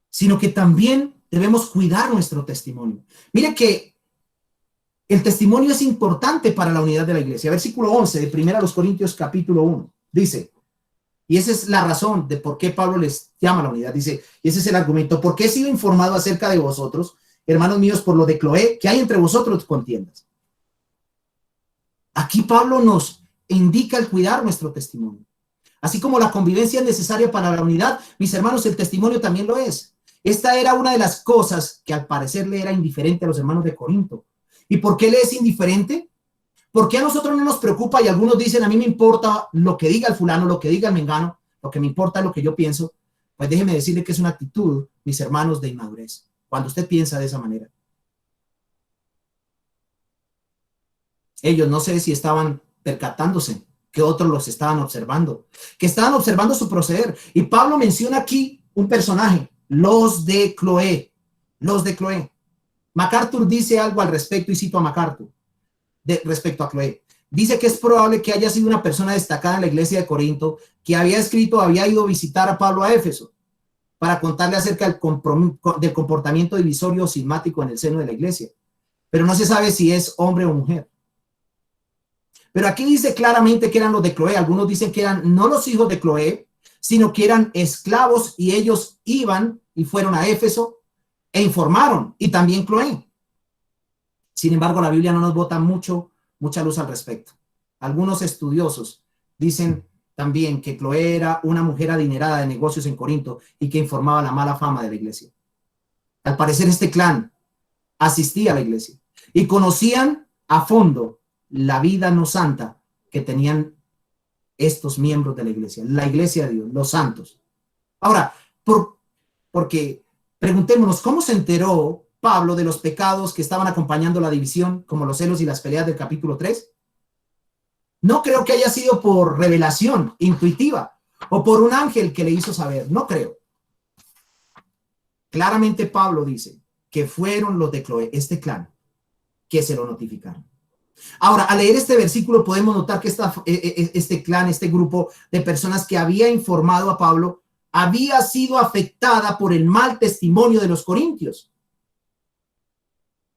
sino que también debemos cuidar nuestro testimonio. Mire que el testimonio es importante para la unidad de la iglesia. Versículo 11 de 1 Corintios capítulo 1 dice, y esa es la razón de por qué Pablo les llama a la unidad, dice, y ese es el argumento, porque he sido informado acerca de vosotros, hermanos míos, por lo de Cloé, que hay entre vosotros contiendas. Aquí Pablo nos indica el cuidar nuestro testimonio. Así como la convivencia es necesaria para la unidad, mis hermanos, el testimonio también lo es. Esta era una de las cosas que al parecer le era indiferente a los hermanos de Corinto. ¿Y por qué le es indiferente? Porque a nosotros no nos preocupa y algunos dicen, a mí me importa lo que diga el fulano, lo que diga el mengano, lo que me importa es lo que yo pienso. Pues déjeme decirle que es una actitud, mis hermanos, de inmadurez, cuando usted piensa de esa manera. Ellos no sé si estaban percatándose que otros los estaban observando, que estaban observando su proceder. Y Pablo menciona aquí un personaje, los de Cloé, los de Cloé. MacArthur dice algo al respecto, y cito a MacArthur respecto a Cloé. Dice que es probable que haya sido una persona destacada en la iglesia de Corinto, que había ido a visitar a Pablo a Éfeso para contarle acerca del comportamiento divisorio o cismático en el seno de la iglesia. Pero no se sabe si es hombre o mujer. Pero aquí dice claramente que eran los de Cloé. Algunos dicen que eran no los hijos de Cloé, sino que eran esclavos, y ellos iban y fueron a Éfeso e informaron, y también Cloé. Sin embargo, la Biblia no nos bota mucha luz al respecto. Algunos estudiosos dicen también que Cloé era una mujer adinerada de negocios en Corinto y que informaba la mala fama de la iglesia. Al parecer, este clan asistía a la iglesia y conocían a fondo la vida no santa que tenían estos miembros de la iglesia de Dios, los santos. Ahora, porque preguntémonos, ¿cómo se enteró Pablo de los pecados que estaban acompañando la división, como los celos y las peleas del capítulo 3? No creo que haya sido por revelación intuitiva o por un ángel que le hizo saber, no creo. Claramente Pablo dice que fueron los de Cloé, este clan, que se lo notificaron. Ahora, al leer este versículo podemos notar que este clan, este grupo de personas que había informado a Pablo, había sido afectada por el mal testimonio de los corintios.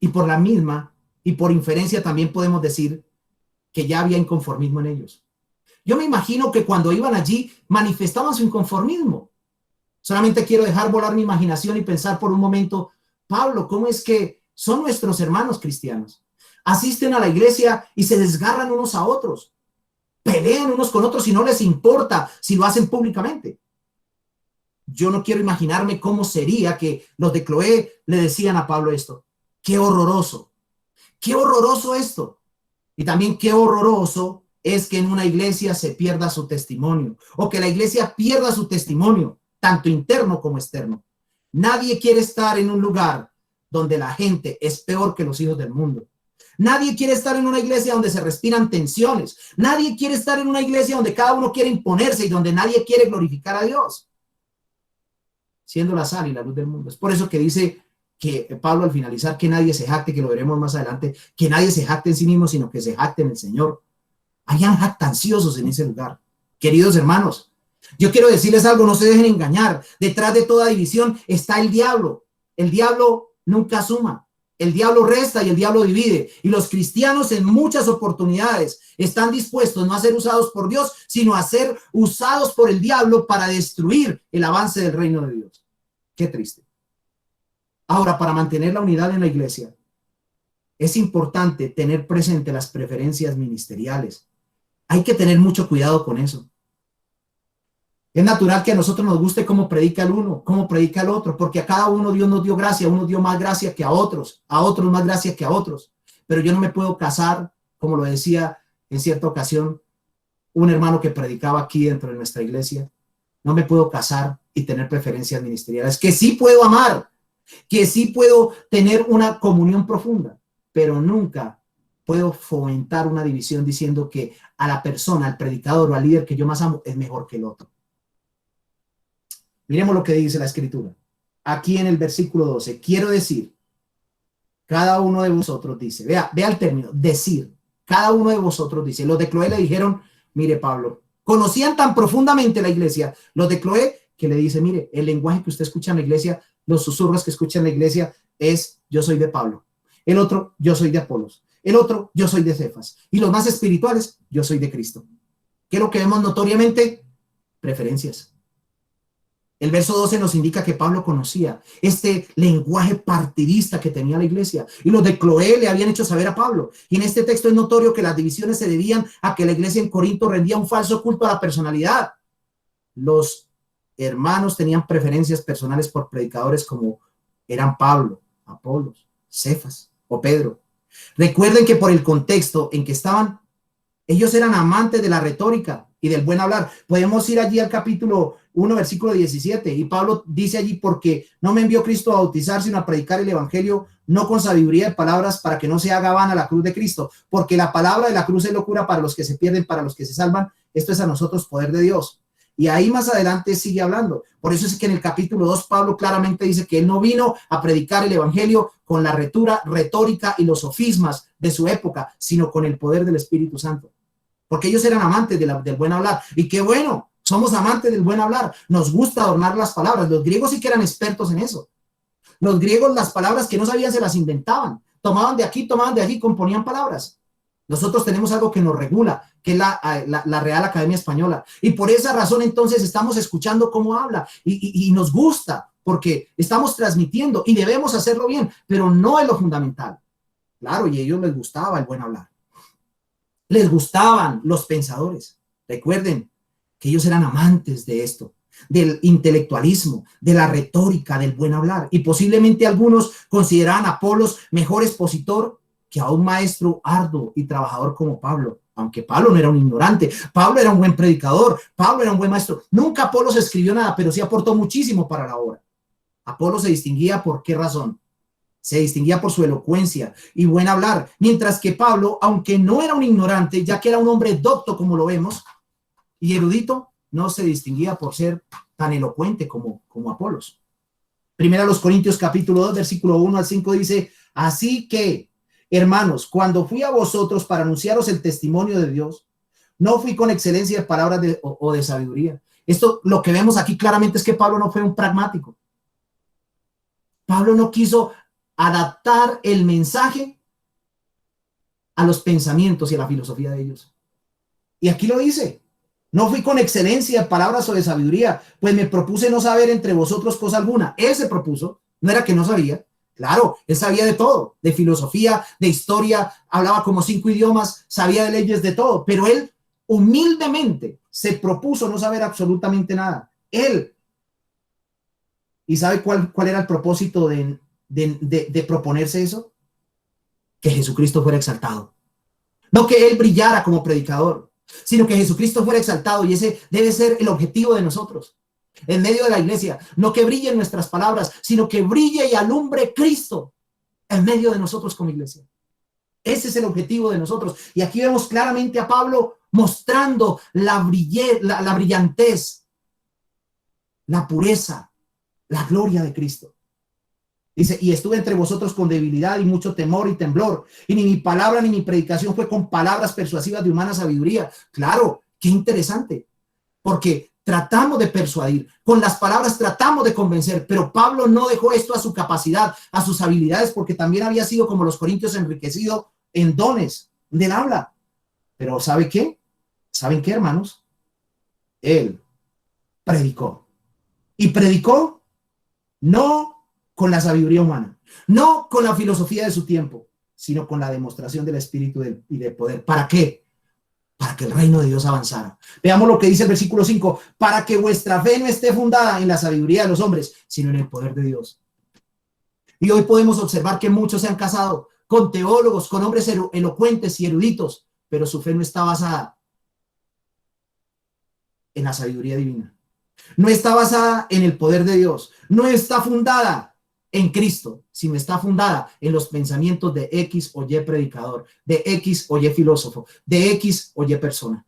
Y por la misma, y por inferencia también podemos decir que ya había inconformismo en ellos. Yo me imagino que cuando iban allí manifestaban su inconformismo. Solamente quiero dejar volar mi imaginación y pensar por un momento, Pablo, ¿cómo es que son nuestros hermanos cristianos? Asisten a la iglesia y se desgarran unos a otros, pelean unos con otros y no les importa si lo hacen públicamente. Yo no quiero imaginarme cómo sería que los de Cloé le decían a Pablo esto. ¡Qué horroroso! ¡Qué horroroso esto! Y también qué horroroso es que en una iglesia se pierda su testimonio, o que la iglesia pierda su testimonio, tanto interno como externo. Nadie quiere estar en un lugar donde la gente es peor que los hijos del mundo. Nadie quiere estar en una iglesia donde se respiran tensiones. Nadie quiere estar en una iglesia donde cada uno quiere imponerse y donde nadie quiere glorificar a Dios, siendo la sal y la luz del mundo. Es por eso que dice que Pablo al finalizar, que nadie se jacte, que lo veremos más adelante, que nadie se jacte en sí mismo, sino que se jacte en el Señor. Hayan jactanciosos en ese lugar. Queridos hermanos, yo quiero decirles algo, no se dejen engañar. Detrás de toda división está el diablo. El diablo nunca suma. El diablo resta y el diablo divide. Y los cristianos en muchas oportunidades están dispuestos no a ser usados por Dios, sino a ser usados por el diablo para destruir el avance del reino de Dios. Qué triste. Ahora, para mantener la unidad en la iglesia, es importante tener presente las preferencias ministeriales. Hay que tener mucho cuidado con eso. Es natural que a nosotros nos guste cómo predica el uno, cómo predica el otro, porque a cada uno Dios nos dio gracia, a uno dio más gracia que a otros más gracia que a otros. Pero yo no me puedo casar, como lo decía en cierta ocasión un hermano que predicaba aquí dentro de nuestra iglesia. No me puedo casar y tener preferencias ministeriales, que sí puedo amar, que sí puedo tener una comunión profunda, pero nunca puedo fomentar una división diciendo que a la persona, al predicador o al líder que yo más amo es mejor que el otro. Miremos lo que dice la escritura. Aquí en el versículo 12, quiero decir, cada uno de vosotros dice, vea el término, decir, cada uno de vosotros dice. Los de Cloé le dijeron, mire Pablo, conocían tan profundamente la iglesia, los de Cloé, que le dice, mire, el lenguaje que usted escucha en la iglesia, los susurros que escucha en la iglesia es, yo soy de Pablo. El otro, yo soy de Apolos. El otro, yo soy de Cefas. Y los más espirituales, yo soy de Cristo. ¿Qué es lo que vemos notoriamente? Preferencias. El verso 12 nos indica que Pablo conocía este lenguaje partidista que tenía la iglesia, y los de Cloé le habían hecho saber a Pablo. Y en este texto es notorio que las divisiones se debían a que la iglesia en Corinto rendía un falso culto a la personalidad. Los hermanos tenían preferencias personales por predicadores como eran Pablo, Apolos, Cefas o Pedro. Recuerden que por el contexto en que estaban, ellos eran amantes de la retórica y del buen hablar. Podemos ir allí al capítulo 1, versículo 17, y Pablo dice allí, porque no me envió Cristo a bautizar, sino a predicar el evangelio no con sabiduría de palabras, para que no se haga vana la cruz de Cristo, porque la palabra de la cruz es locura para los que se pierden, para los que se salvan. Esto es a nosotros poder de Dios. Y ahí más adelante sigue hablando. Por eso es que en el capítulo 2 Pablo claramente dice que él no vino a predicar el evangelio con la retórica y los sofismas de su época, sino con el poder del Espíritu Santo. Porque ellos eran amantes del buen hablar. Y qué bueno, somos amantes del buen hablar. Nos gusta adornar las palabras. Los griegos sí que eran expertos en eso. Los griegos, las palabras que no sabían se las inventaban. Tomaban de aquí, tomaban de allí, componían palabras. Nosotros tenemos algo que nos regula, que es la Real Academia Española. Y por esa razón entonces estamos escuchando cómo habla y nos gusta, porque estamos transmitiendo y debemos hacerlo bien, pero no es lo fundamental. Claro, y a ellos les gustaba el buen hablar. Les gustaban los pensadores. Recuerden que ellos eran amantes de esto, del intelectualismo, de la retórica, del buen hablar. Y posiblemente algunos consideraban a Apolos mejor expositor que a un maestro arduo y trabajador como Pablo. Aunque Pablo no era un ignorante, Pablo era un buen predicador, Pablo era un buen maestro. Nunca Apolos escribió nada, pero sí aportó muchísimo para la obra. Apolo se distinguía ¿por qué razón? Se distinguía por su elocuencia y buen hablar, mientras que Pablo, aunque no era un ignorante, ya que era un hombre docto como lo vemos, y erudito, no se distinguía por ser tan elocuente como Apolos. Primera a los Corintios capítulo 2, versículo 1 al 5 dice, así que, hermanos, cuando fui a vosotros para anunciaros el testimonio de Dios, no fui con excelencia de palabras o de sabiduría. Esto, lo que vemos aquí claramente es que Pablo no fue un pragmático. Pablo no quiso adaptar el mensaje a los pensamientos y a la filosofía de ellos. Y aquí lo dice, no fui con excelencia de palabras o de sabiduría, pues me propuse no saber entre vosotros cosa alguna. Él se propuso, no era que no sabía. Claro, él sabía de todo, de filosofía, de historia, hablaba como 5 idiomas, sabía de leyes, de todo, pero él humildemente se propuso no saber absolutamente nada. Él, ¿y sabe cuál era el propósito de proponerse eso? Que Jesucristo fuera exaltado. No que él brillara como predicador, sino que Jesucristo fuera exaltado, y ese debe ser el objetivo de nosotros. En medio de la iglesia, no que brillen nuestras palabras, sino que brille y alumbre Cristo en medio de nosotros como iglesia. Ese es el objetivo de nosotros. Y aquí vemos claramente a Pablo mostrando la brillantez, la pureza, la gloria de Cristo. Dice, y estuve entre vosotros con debilidad y mucho temor y temblor, y ni mi palabra ni mi predicación fue con palabras persuasivas de humana sabiduría. Claro, qué interesante, porque tratamos de persuadir, con las palabras tratamos de convencer, pero Pablo no dejó esto a su capacidad, a sus habilidades, porque también había sido como los corintios enriquecido en dones del habla. Pero ¿sabe qué? ¿Saben qué, hermanos? Él predicó. Y predicó no con la sabiduría humana, no con la filosofía de su tiempo, sino con la demostración del Espíritu y del poder. ¿Para qué? Para que el reino de Dios avanzara. Veamos lo que dice el versículo 5, para que vuestra fe no esté fundada en la sabiduría de los hombres, sino en el poder de Dios. Y hoy podemos observar que muchos se han casado con teólogos, con hombres elocuentes y eruditos, pero su fe no está basada en la sabiduría divina. No está basada en el poder de Dios. No está fundada en Cristo, sino está fundada en los pensamientos de X o Y predicador, de X o Y filósofo, de X o Y persona.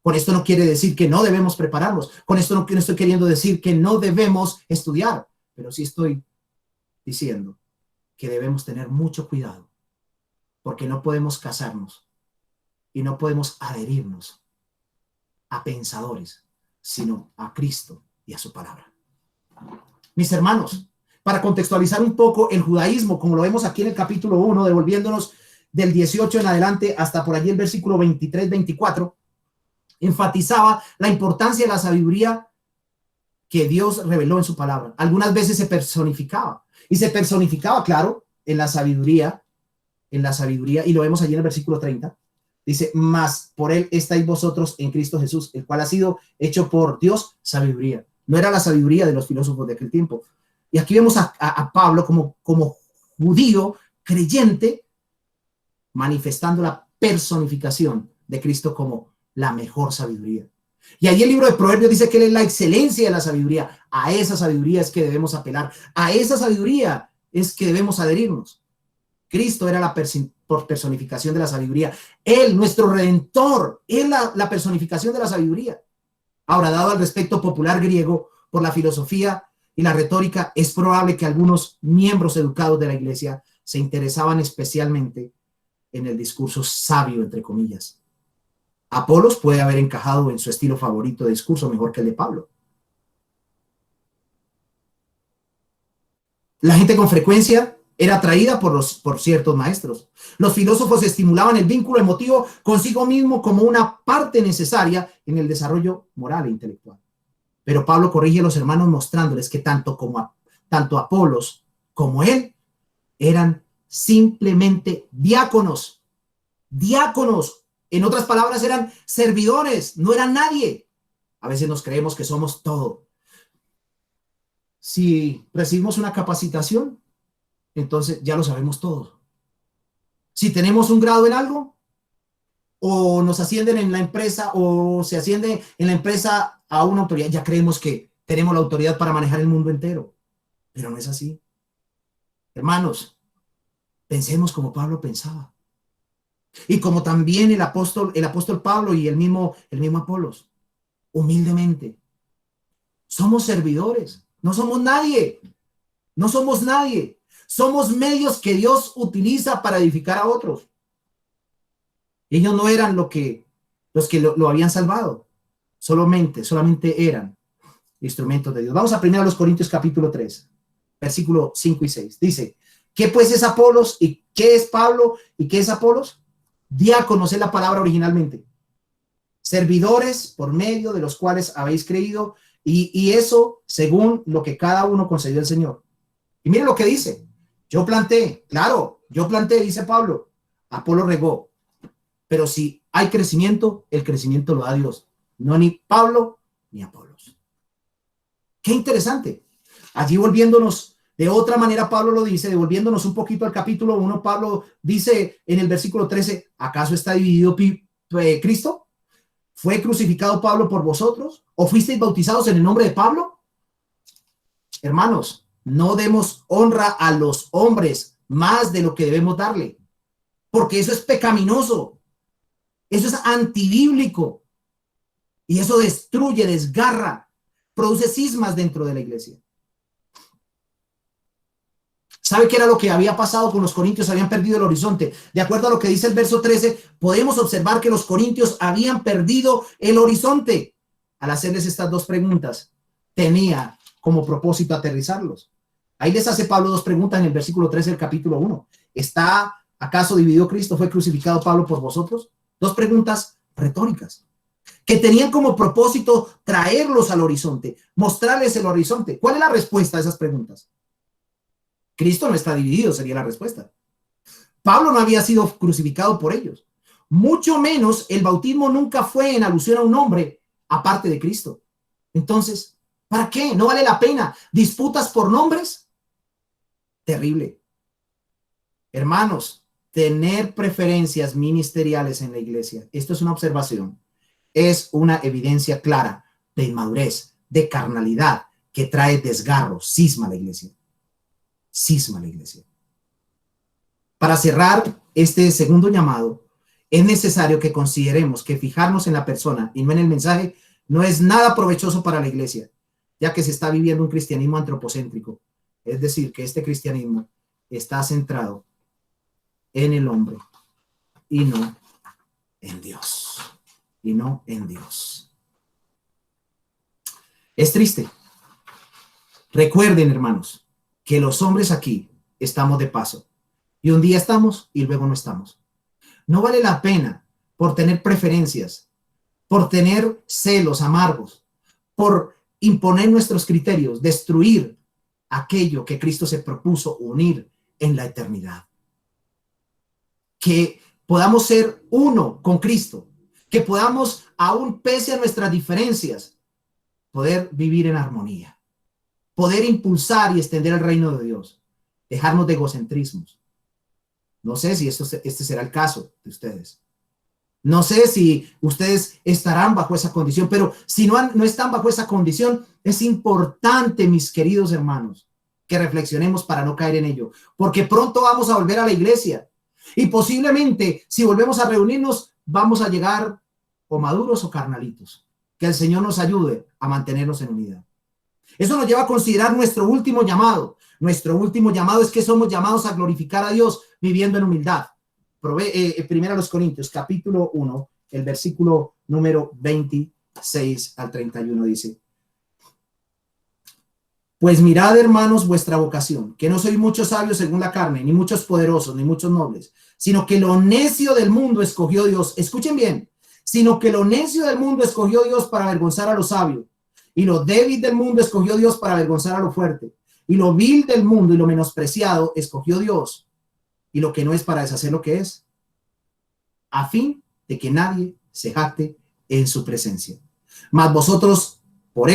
Con esto no quiere decir que no debemos prepararnos. Con esto no estoy queriendo decir que no debemos estudiar, pero sí estoy diciendo que debemos tener mucho cuidado, porque no podemos casarnos y no podemos adherirnos a pensadores, sino a Cristo y a su palabra. Mis hermanos, para contextualizar un poco el judaísmo, como lo vemos aquí en el capítulo 1, devolviéndonos del 18 en adelante hasta por allí el versículo 23-24, enfatizaba la importancia de la sabiduría que Dios reveló en su palabra. Algunas veces se personificaba, y se personificaba, claro, en la sabiduría, y lo vemos allí en el versículo 30. Dice, mas por él estáis vosotros en Cristo Jesús, el cual ha sido hecho por Dios sabiduría. No era la sabiduría de los filósofos de aquel tiempo. Y aquí vemos a Pablo como judío creyente, manifestando la personificación de Cristo como la mejor sabiduría. Y allí el libro de Proverbios dice que él es la excelencia de la sabiduría. A esa sabiduría es que debemos apelar. A esa sabiduría es que debemos adherirnos. Cristo era la personificación de la sabiduría. Él, nuestro Redentor, es la personificación de la sabiduría. Ahora, dado al respecto popular griego por la filosofía y la retórica, es probable que algunos miembros educados de la iglesia se interesaban especialmente en el discurso sabio, entre comillas. Apolos puede haber encajado en su estilo favorito de discurso mejor que el de Pablo. La gente con frecuencia era atraída por ciertos maestros. Los filósofos estimulaban el vínculo emotivo consigo mismo como una parte necesaria en el desarrollo moral e intelectual. Pero Pablo corrige a los hermanos mostrándoles que tanto Apolos como él eran simplemente diáconos. Diáconos, en otras palabras, eran servidores, no eran nadie. A veces nos creemos que somos todo. Si recibimos una capacitación, entonces ya lo sabemos todo. Si tenemos un grado en algo, o nos ascienden en la empresa, o se asciende en la empresa a una autoridad, ya creemos que tenemos la autoridad para manejar el mundo entero. Pero no es así. Hermanos, pensemos como Pablo pensaba. Y como también el apóstol Pablo y el mismo Apolos, humildemente. Somos servidores, no somos nadie, no somos nadie. Somos medios que Dios utiliza para edificar a otros. Ellos no eran los que lo habían salvado, solamente eran instrumentos de Dios. Vamos a 1 Corintios capítulo 3, versículo 5 y 6. Dice, ¿qué pues es Apolos y qué es Pablo y qué es Apolos? Diáconos es la palabra originalmente. Servidores por medio de los cuales habéis creído, y eso según lo que cada uno concedió el Señor. Y miren lo que dice. Yo planté, claro, yo planté, dice Pablo. Apolo regó. Pero si hay crecimiento, el crecimiento lo da Dios. No ni Pablo ni Apolos. Qué interesante. Allí volviéndonos, de otra manera Pablo lo dice, devolviéndonos un poquito al capítulo 1, Pablo dice en el versículo 13, ¿acaso está dividido Cristo? ¿Fue crucificado Pablo por vosotros? ¿O fuisteis bautizados en el nombre de Pablo? Hermanos, no demos honra a los hombres más de lo que debemos darle, porque eso es pecaminoso, eso es antibíblico, y eso destruye, desgarra, produce cismas dentro de la iglesia. ¿Sabe qué era lo que había pasado con los corintios? Habían perdido el horizonte. De acuerdo a lo que dice el verso 13, podemos observar que los corintios habían perdido el horizonte. Al hacerles estas dos preguntas, tenía como propósito aterrizarlos. Ahí les hace Pablo dos preguntas en el versículo 13 del capítulo 1. ¿Está acaso dividido Cristo? ¿Fue crucificado Pablo por vosotros? Dos preguntas retóricas que tenían como propósito traerlos al horizonte, mostrarles el horizonte. ¿Cuál es la respuesta a esas preguntas? Cristo no está dividido, sería la respuesta. Pablo no había sido crucificado por ellos. Mucho menos el bautismo nunca fue en alusión a un hombre aparte de Cristo. Entonces, ¿para qué? ¿No vale la pena? ¿Disputas por nombres? Terrible. Hermanos, tener preferencias ministeriales en la iglesia, esto es una observación, es una evidencia clara de inmadurez, de carnalidad, que trae desgarro, cisma a la iglesia. Cisma la iglesia. Para cerrar este segundo llamado, es necesario que consideremos que fijarnos en la persona y no en el mensaje no es nada provechoso para la iglesia, ya que se está viviendo un cristianismo antropocéntrico. Es decir, que este cristianismo está centrado en el hombre y no en Dios. Y no en Dios. Es triste. Recuerden, hermanos, que los hombres aquí estamos de paso y un día estamos y luego no estamos. No vale la pena por tener preferencias, por tener celos amargos, por imponer nuestros criterios, destruir aquello que Cristo se propuso unir en la eternidad. Que podamos ser uno con Cristo, que podamos, aún pese a nuestras diferencias, poder vivir en armonía. Poder impulsar y extender el reino de Dios, dejarnos de egocentrismos. No sé si este será el caso de ustedes. No sé si ustedes estarán bajo esa condición, pero si no están bajo esa condición, es importante, mis queridos hermanos, que reflexionemos para no caer en ello, porque pronto vamos a volver a la iglesia y posiblemente si volvemos a reunirnos vamos a llegar o maduros o carnalitos. Que el Señor nos ayude a mantenernos en unidad. Eso nos lleva a considerar nuestro último llamado. Nuestro último llamado es que somos llamados a glorificar a Dios viviendo en humildad. Primera los Corintios, capítulo 1, el versículo número 26 al 31 dice: Pues mirad, hermanos, vuestra vocación, que no sois muchos sabios según la carne, ni muchos poderosos, ni muchos nobles, sino que lo necio del mundo escogió Dios. Escuchen bien, sino que lo necio del mundo escogió Dios para avergonzar a lo sabio, y lo débil del mundo escogió Dios para avergonzar a lo fuerte, y lo vil del mundo y lo menospreciado escogió Dios, y lo que no es para deshacer lo que es, a fin de que nadie se jacte en su presencia. Mas vosotros, por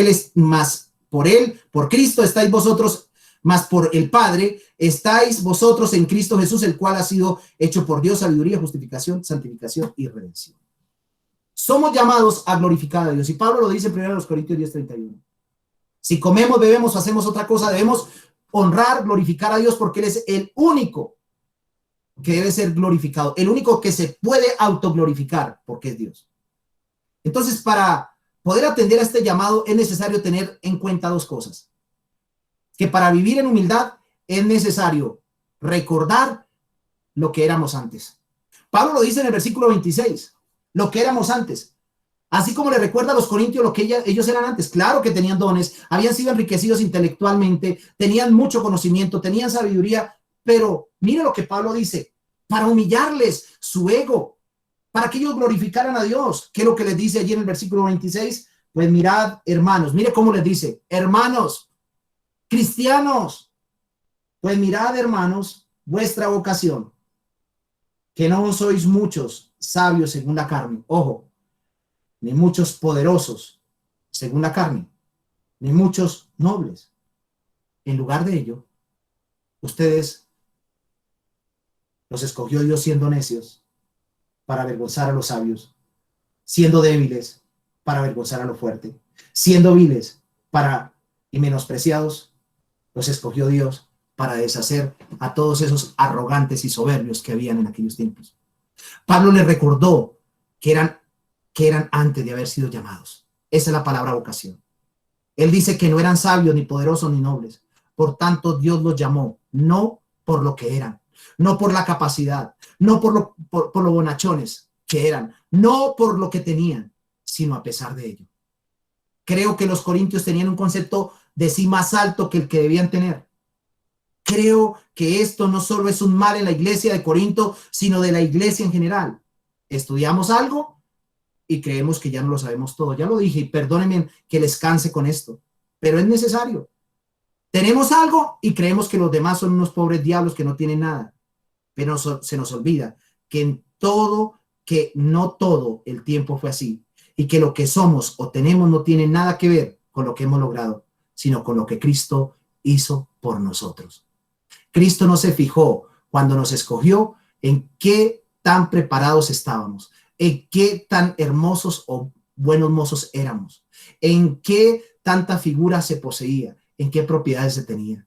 Cristo estáis vosotros, mas por el Padre estáis vosotros en Cristo Jesús, el cual ha sido hecho por Dios sabiduría, justificación, santificación y redención. Somos llamados a glorificar a Dios. Y Pablo lo dice en 1 Corintios 10:31. Si comemos, bebemos o hacemos otra cosa, debemos honrar, glorificar a Dios, porque Él es el único que debe ser glorificado, el único que se puede autoglorificar, porque es Dios. Entonces, para poder atender a este llamado es necesario tener en cuenta dos cosas. Que para vivir en humildad es necesario recordar lo que éramos antes. Pablo lo dice en el versículo 26, lo que éramos antes. Así como le recuerda a los corintios lo que ellos eran antes. Claro que tenían dones, habían sido enriquecidos intelectualmente, tenían mucho conocimiento, tenían sabiduría, pero mire lo que Pablo dice: para humillarles su ego, para que ellos glorificaran a Dios. ¿Qué es lo que les dice allí en el versículo 26? Pues mirad, hermanos, mire cómo les dice: hermanos, cristianos, pues mirad, hermanos, vuestra vocación, que no sois muchos sabios según la carne, ojo, ni muchos poderosos según la carne, ni muchos nobles. En lugar de ello, ustedes los escogió Dios siendo necios para avergonzar a los sabios, siendo débiles para avergonzar a lo fuerte, siendo viles y menospreciados, los escogió Dios para deshacer a todos esos arrogantes y soberbios que habían en aquellos tiempos. Pablo les recordó que eran antes de haber sido llamados. Esa es la palabra vocación. Él dice que no eran sabios, ni poderosos, ni nobles. Por tanto, Dios los llamó, no por lo que eran, no por la capacidad, no por lo bonachones que eran, no por lo que tenían, sino a pesar de ello. Creo que los corintios tenían un concepto de sí más alto que el que debían tener. Creo que esto no solo es un mal en la iglesia de Corinto, sino de la iglesia en general. Estudiamos algo y creemos que ya no lo sabemos todo. Ya lo dije y perdónenme que les canse con esto, pero es necesario. Tenemos algo y creemos que los demás son unos pobres diablos que no tienen nada, pero se nos olvida que no todo el tiempo fue así, y que lo que somos o tenemos no tiene nada que ver con lo que hemos logrado, sino con lo que Cristo hizo por nosotros. Cristo no se fijó cuando nos escogió en qué tan preparados estábamos, en qué tan hermosos o buenos mozos éramos, en qué tanta figura se poseía, en qué propiedades se tenía,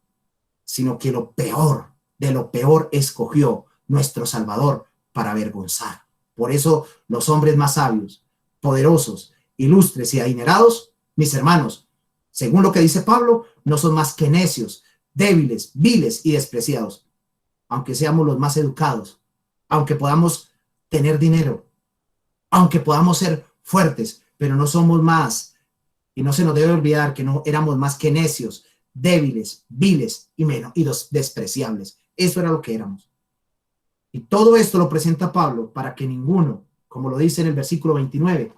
sino que lo peor de lo peor escogió nuestro Salvador para avergonzar. Por eso los hombres más sabios, poderosos, ilustres y adinerados, mis hermanos, según lo que dice Pablo, no son más que necios, débiles, viles y despreciados. Aunque seamos los más educados, aunque podamos tener dinero, aunque podamos ser fuertes, pero no somos más, y no se nos debe olvidar que no éramos más que necios, débiles, viles y despreciables. Eso era lo que éramos. Y todo esto lo presenta Pablo para que ninguno, como lo dice en el versículo 29,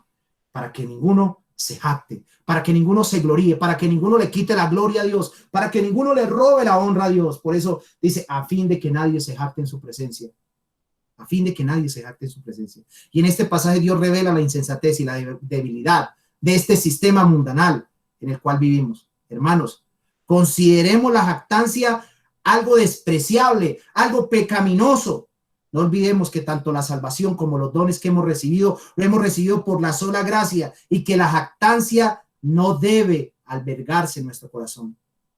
para que ninguno se jacte, para que ninguno se gloríe, para que ninguno le quite la gloria a Dios, para que ninguno le robe la honra a Dios. Por eso dice, a fin de que nadie se jacte en su presencia. A fin de que nadie se jacte en su presencia. Y en este pasaje Dios revela la insensatez y la debilidad de este sistema mundanal en el cual vivimos. Hermanos, consideremos la jactancia algo despreciable, algo pecaminoso. No olvidemos que tanto la salvación como los dones que hemos recibido, lo hemos recibido por la sola gracia, y que la jactancia no debe albergarse en nuestro corazón.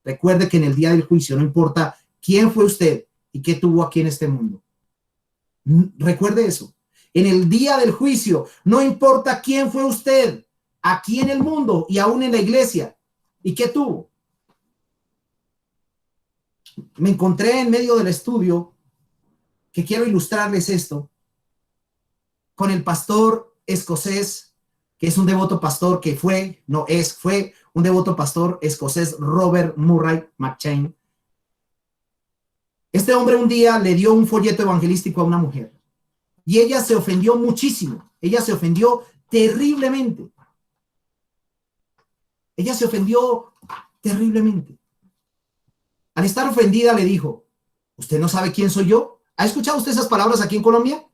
Recuerde que en el día del juicio no importa quién fue usted y qué tuvo aquí en este mundo. Recuerde eso. En el día del juicio no importa quién fue usted aquí en el mundo y aún en la iglesia y qué tuvo. Me encontré en medio del estudio, que quiero ilustrarles esto, con el pastor escocés, que es un devoto pastor que fue un devoto pastor escocés, Robert Murray McCheyne. Este hombre un día le dio un folleto evangelístico a una mujer y ella se ofendió muchísimo. Ella se ofendió terriblemente. Ella se ofendió terriblemente. Al estar ofendida le dijo: ¿usted no sabe quién soy yo? ¿Ha escuchado usted esas palabras aquí en Colombia?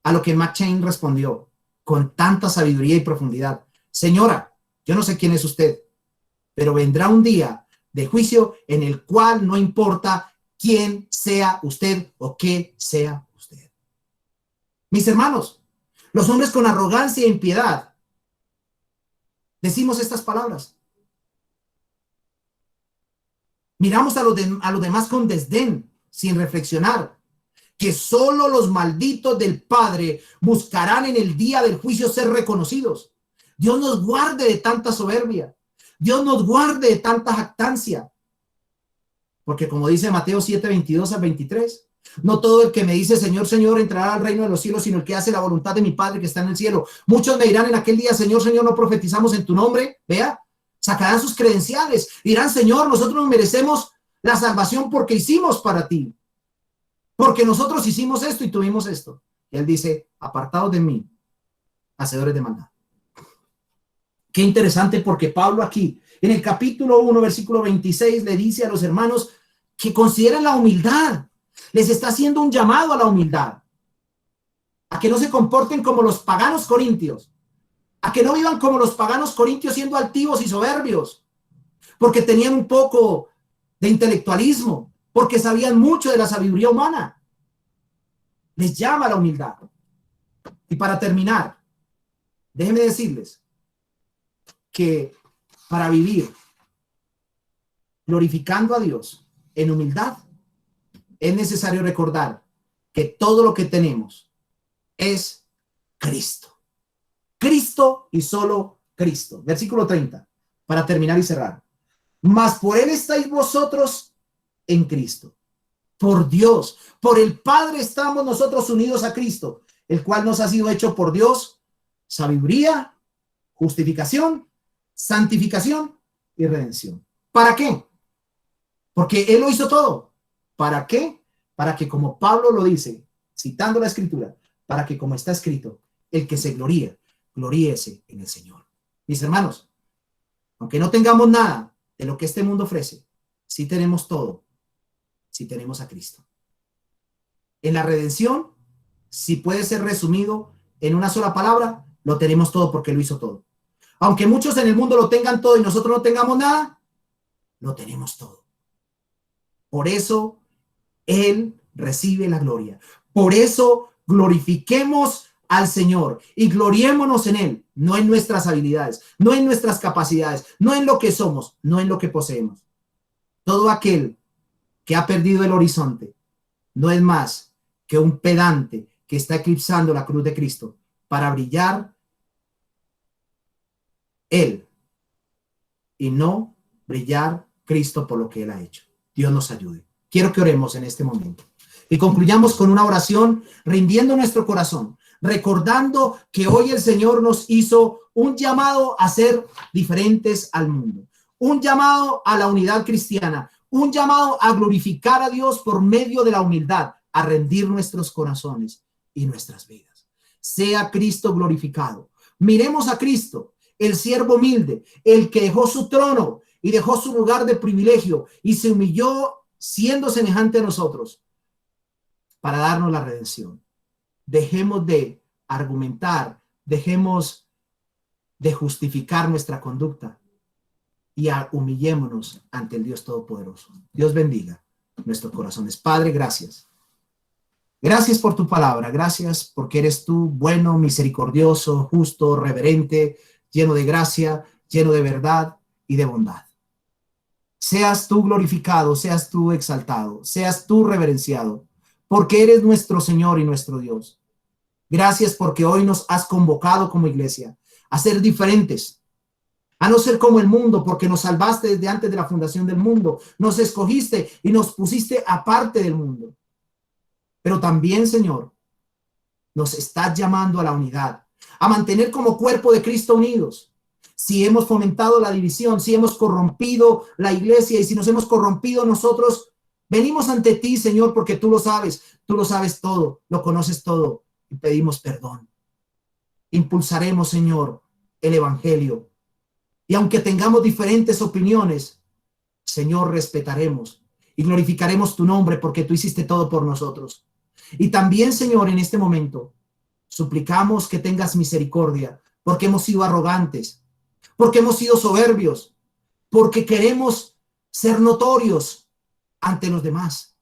A lo que McCheyne respondió con tanta sabiduría y profundidad: señora, yo no sé quién es usted, pero vendrá un día de juicio en el cual no importa quién sea usted o qué sea usted. Mis hermanos, los hombres con arrogancia e impiedad decimos estas palabras. Miramos a los demás con desdén, sin reflexionar que solo los malditos del Padre buscarán en el día del juicio ser reconocidos. Dios nos guarde de tanta soberbia. Dios nos guarde de tanta jactancia. Porque como dice Mateo 7, 22 al 23, no todo el que me dice Señor, Señor entrará al reino de los cielos, sino el que hace la voluntad de mi Padre que está en el cielo. Muchos me dirán en aquel día: Señor, Señor, no profetizamos en tu nombre. Vea, sacarán sus credenciales. Dirán: Señor, nosotros nos merecemos la salvación porque hicimos para ti. Porque nosotros hicimos esto y tuvimos esto. Y él dice: apartados de mí, hacedores de maldad. Qué interesante, porque Pablo aquí, en el capítulo 1, versículo 26, le dice a los hermanos que consideren la humildad. Les está haciendo un llamado a la humildad. A que no se comporten como los paganos corintios. A que no vivan como los paganos corintios siendo altivos y soberbios. Porque tenían un poco de intelectualismo. Porque sabían mucho de la sabiduría humana. Les llama a la humildad. Y para terminar, déjenme decirles que para vivir glorificando a Dios en humildad, es necesario recordar que todo lo que tenemos es Cristo. Cristo y solo Cristo. Versículo 30, para terminar y cerrar. Mas por Él estáis vosotros en Cristo. Por Dios, por el Padre estamos nosotros unidos a Cristo, el cual nos ha sido hecho por Dios sabiduría, justificación, santificación y redención. ¿Para qué? Porque Él lo hizo todo. ¿Para qué? Para que, como Pablo lo dice, citando la Escritura, para que, como está escrito, el que se gloríe, gloríese en el Señor. Mis hermanos, aunque no tengamos nada de lo que este mundo ofrece, sí tenemos todo, si tenemos a Cristo. En la redención, si puede ser resumido en una sola palabra, lo tenemos todo porque lo hizo todo. Aunque muchos en el mundo lo tengan todo y nosotros no tengamos nada, lo tenemos todo. Por eso Él recibe la gloria. Por eso glorifiquemos al Señor y gloriémonos en Él, no en nuestras habilidades, no en nuestras capacidades, no en lo que somos, no en lo que poseemos. Todo aquel que ha perdido el horizonte no es más que un pedante que está eclipsando la cruz de Cristo para brillar Él y no brillar Cristo por lo que Él ha hecho. Dios nos ayude. Quiero que oremos en este momento y concluyamos con una oración rindiendo nuestro corazón, recordando que hoy el Señor nos hizo un llamado a ser diferentes al mundo, un llamado a la unidad cristiana, un llamado a glorificar a Dios por medio de la humildad, a rendir nuestros corazones y nuestras vidas. Sea Cristo glorificado. Miremos a Cristo, el siervo humilde, el que dejó su trono y dejó su lugar de privilegio y se humilló siendo semejante a nosotros para darnos la redención. Dejemos de argumentar, dejemos de justificar nuestra conducta y humillémonos ante el Dios Todopoderoso. Dios bendiga nuestros corazones. Padre, gracias. Gracias por tu palabra. Gracias porque eres tú bueno, misericordioso, justo, reverente, lleno de gracia, lleno de verdad y de bondad. Seas tú glorificado, seas tú exaltado, seas tú reverenciado, porque eres nuestro Señor y nuestro Dios. Gracias porque hoy nos has convocado como iglesia a ser diferentes, a no ser como el mundo, porque nos salvaste desde antes de la fundación del mundo, nos escogiste y nos pusiste aparte del mundo. Pero también, Señor, nos estás llamando a la unidad, a mantener como cuerpo de Cristo unidos. Si hemos fomentado la división, si hemos corrompido la iglesia y si nos hemos corrompido nosotros, venimos ante ti, Señor, porque tú lo sabes todo, lo conoces todo y pedimos perdón. Impulsaremos, Señor, el evangelio. Y aunque tengamos diferentes opiniones, Señor, respetaremos y glorificaremos tu nombre porque tú hiciste todo por nosotros. Y también, Señor, en este momento, suplicamos que tengas misericordia porque hemos sido arrogantes, porque hemos sido soberbios, porque queremos ser notorios ante los demás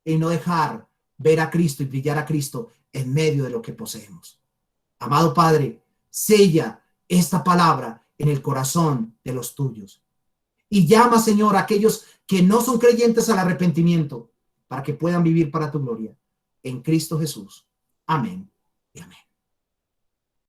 y no dejar ver a Cristo y brillar a Cristo en medio de lo que poseemos. Amado Padre, sella esta palabra en el corazón de los tuyos y llama, Señor, a aquellos que no son creyentes al arrepentimiento para que puedan vivir para tu gloria. En Cristo Jesús. Amén y amén.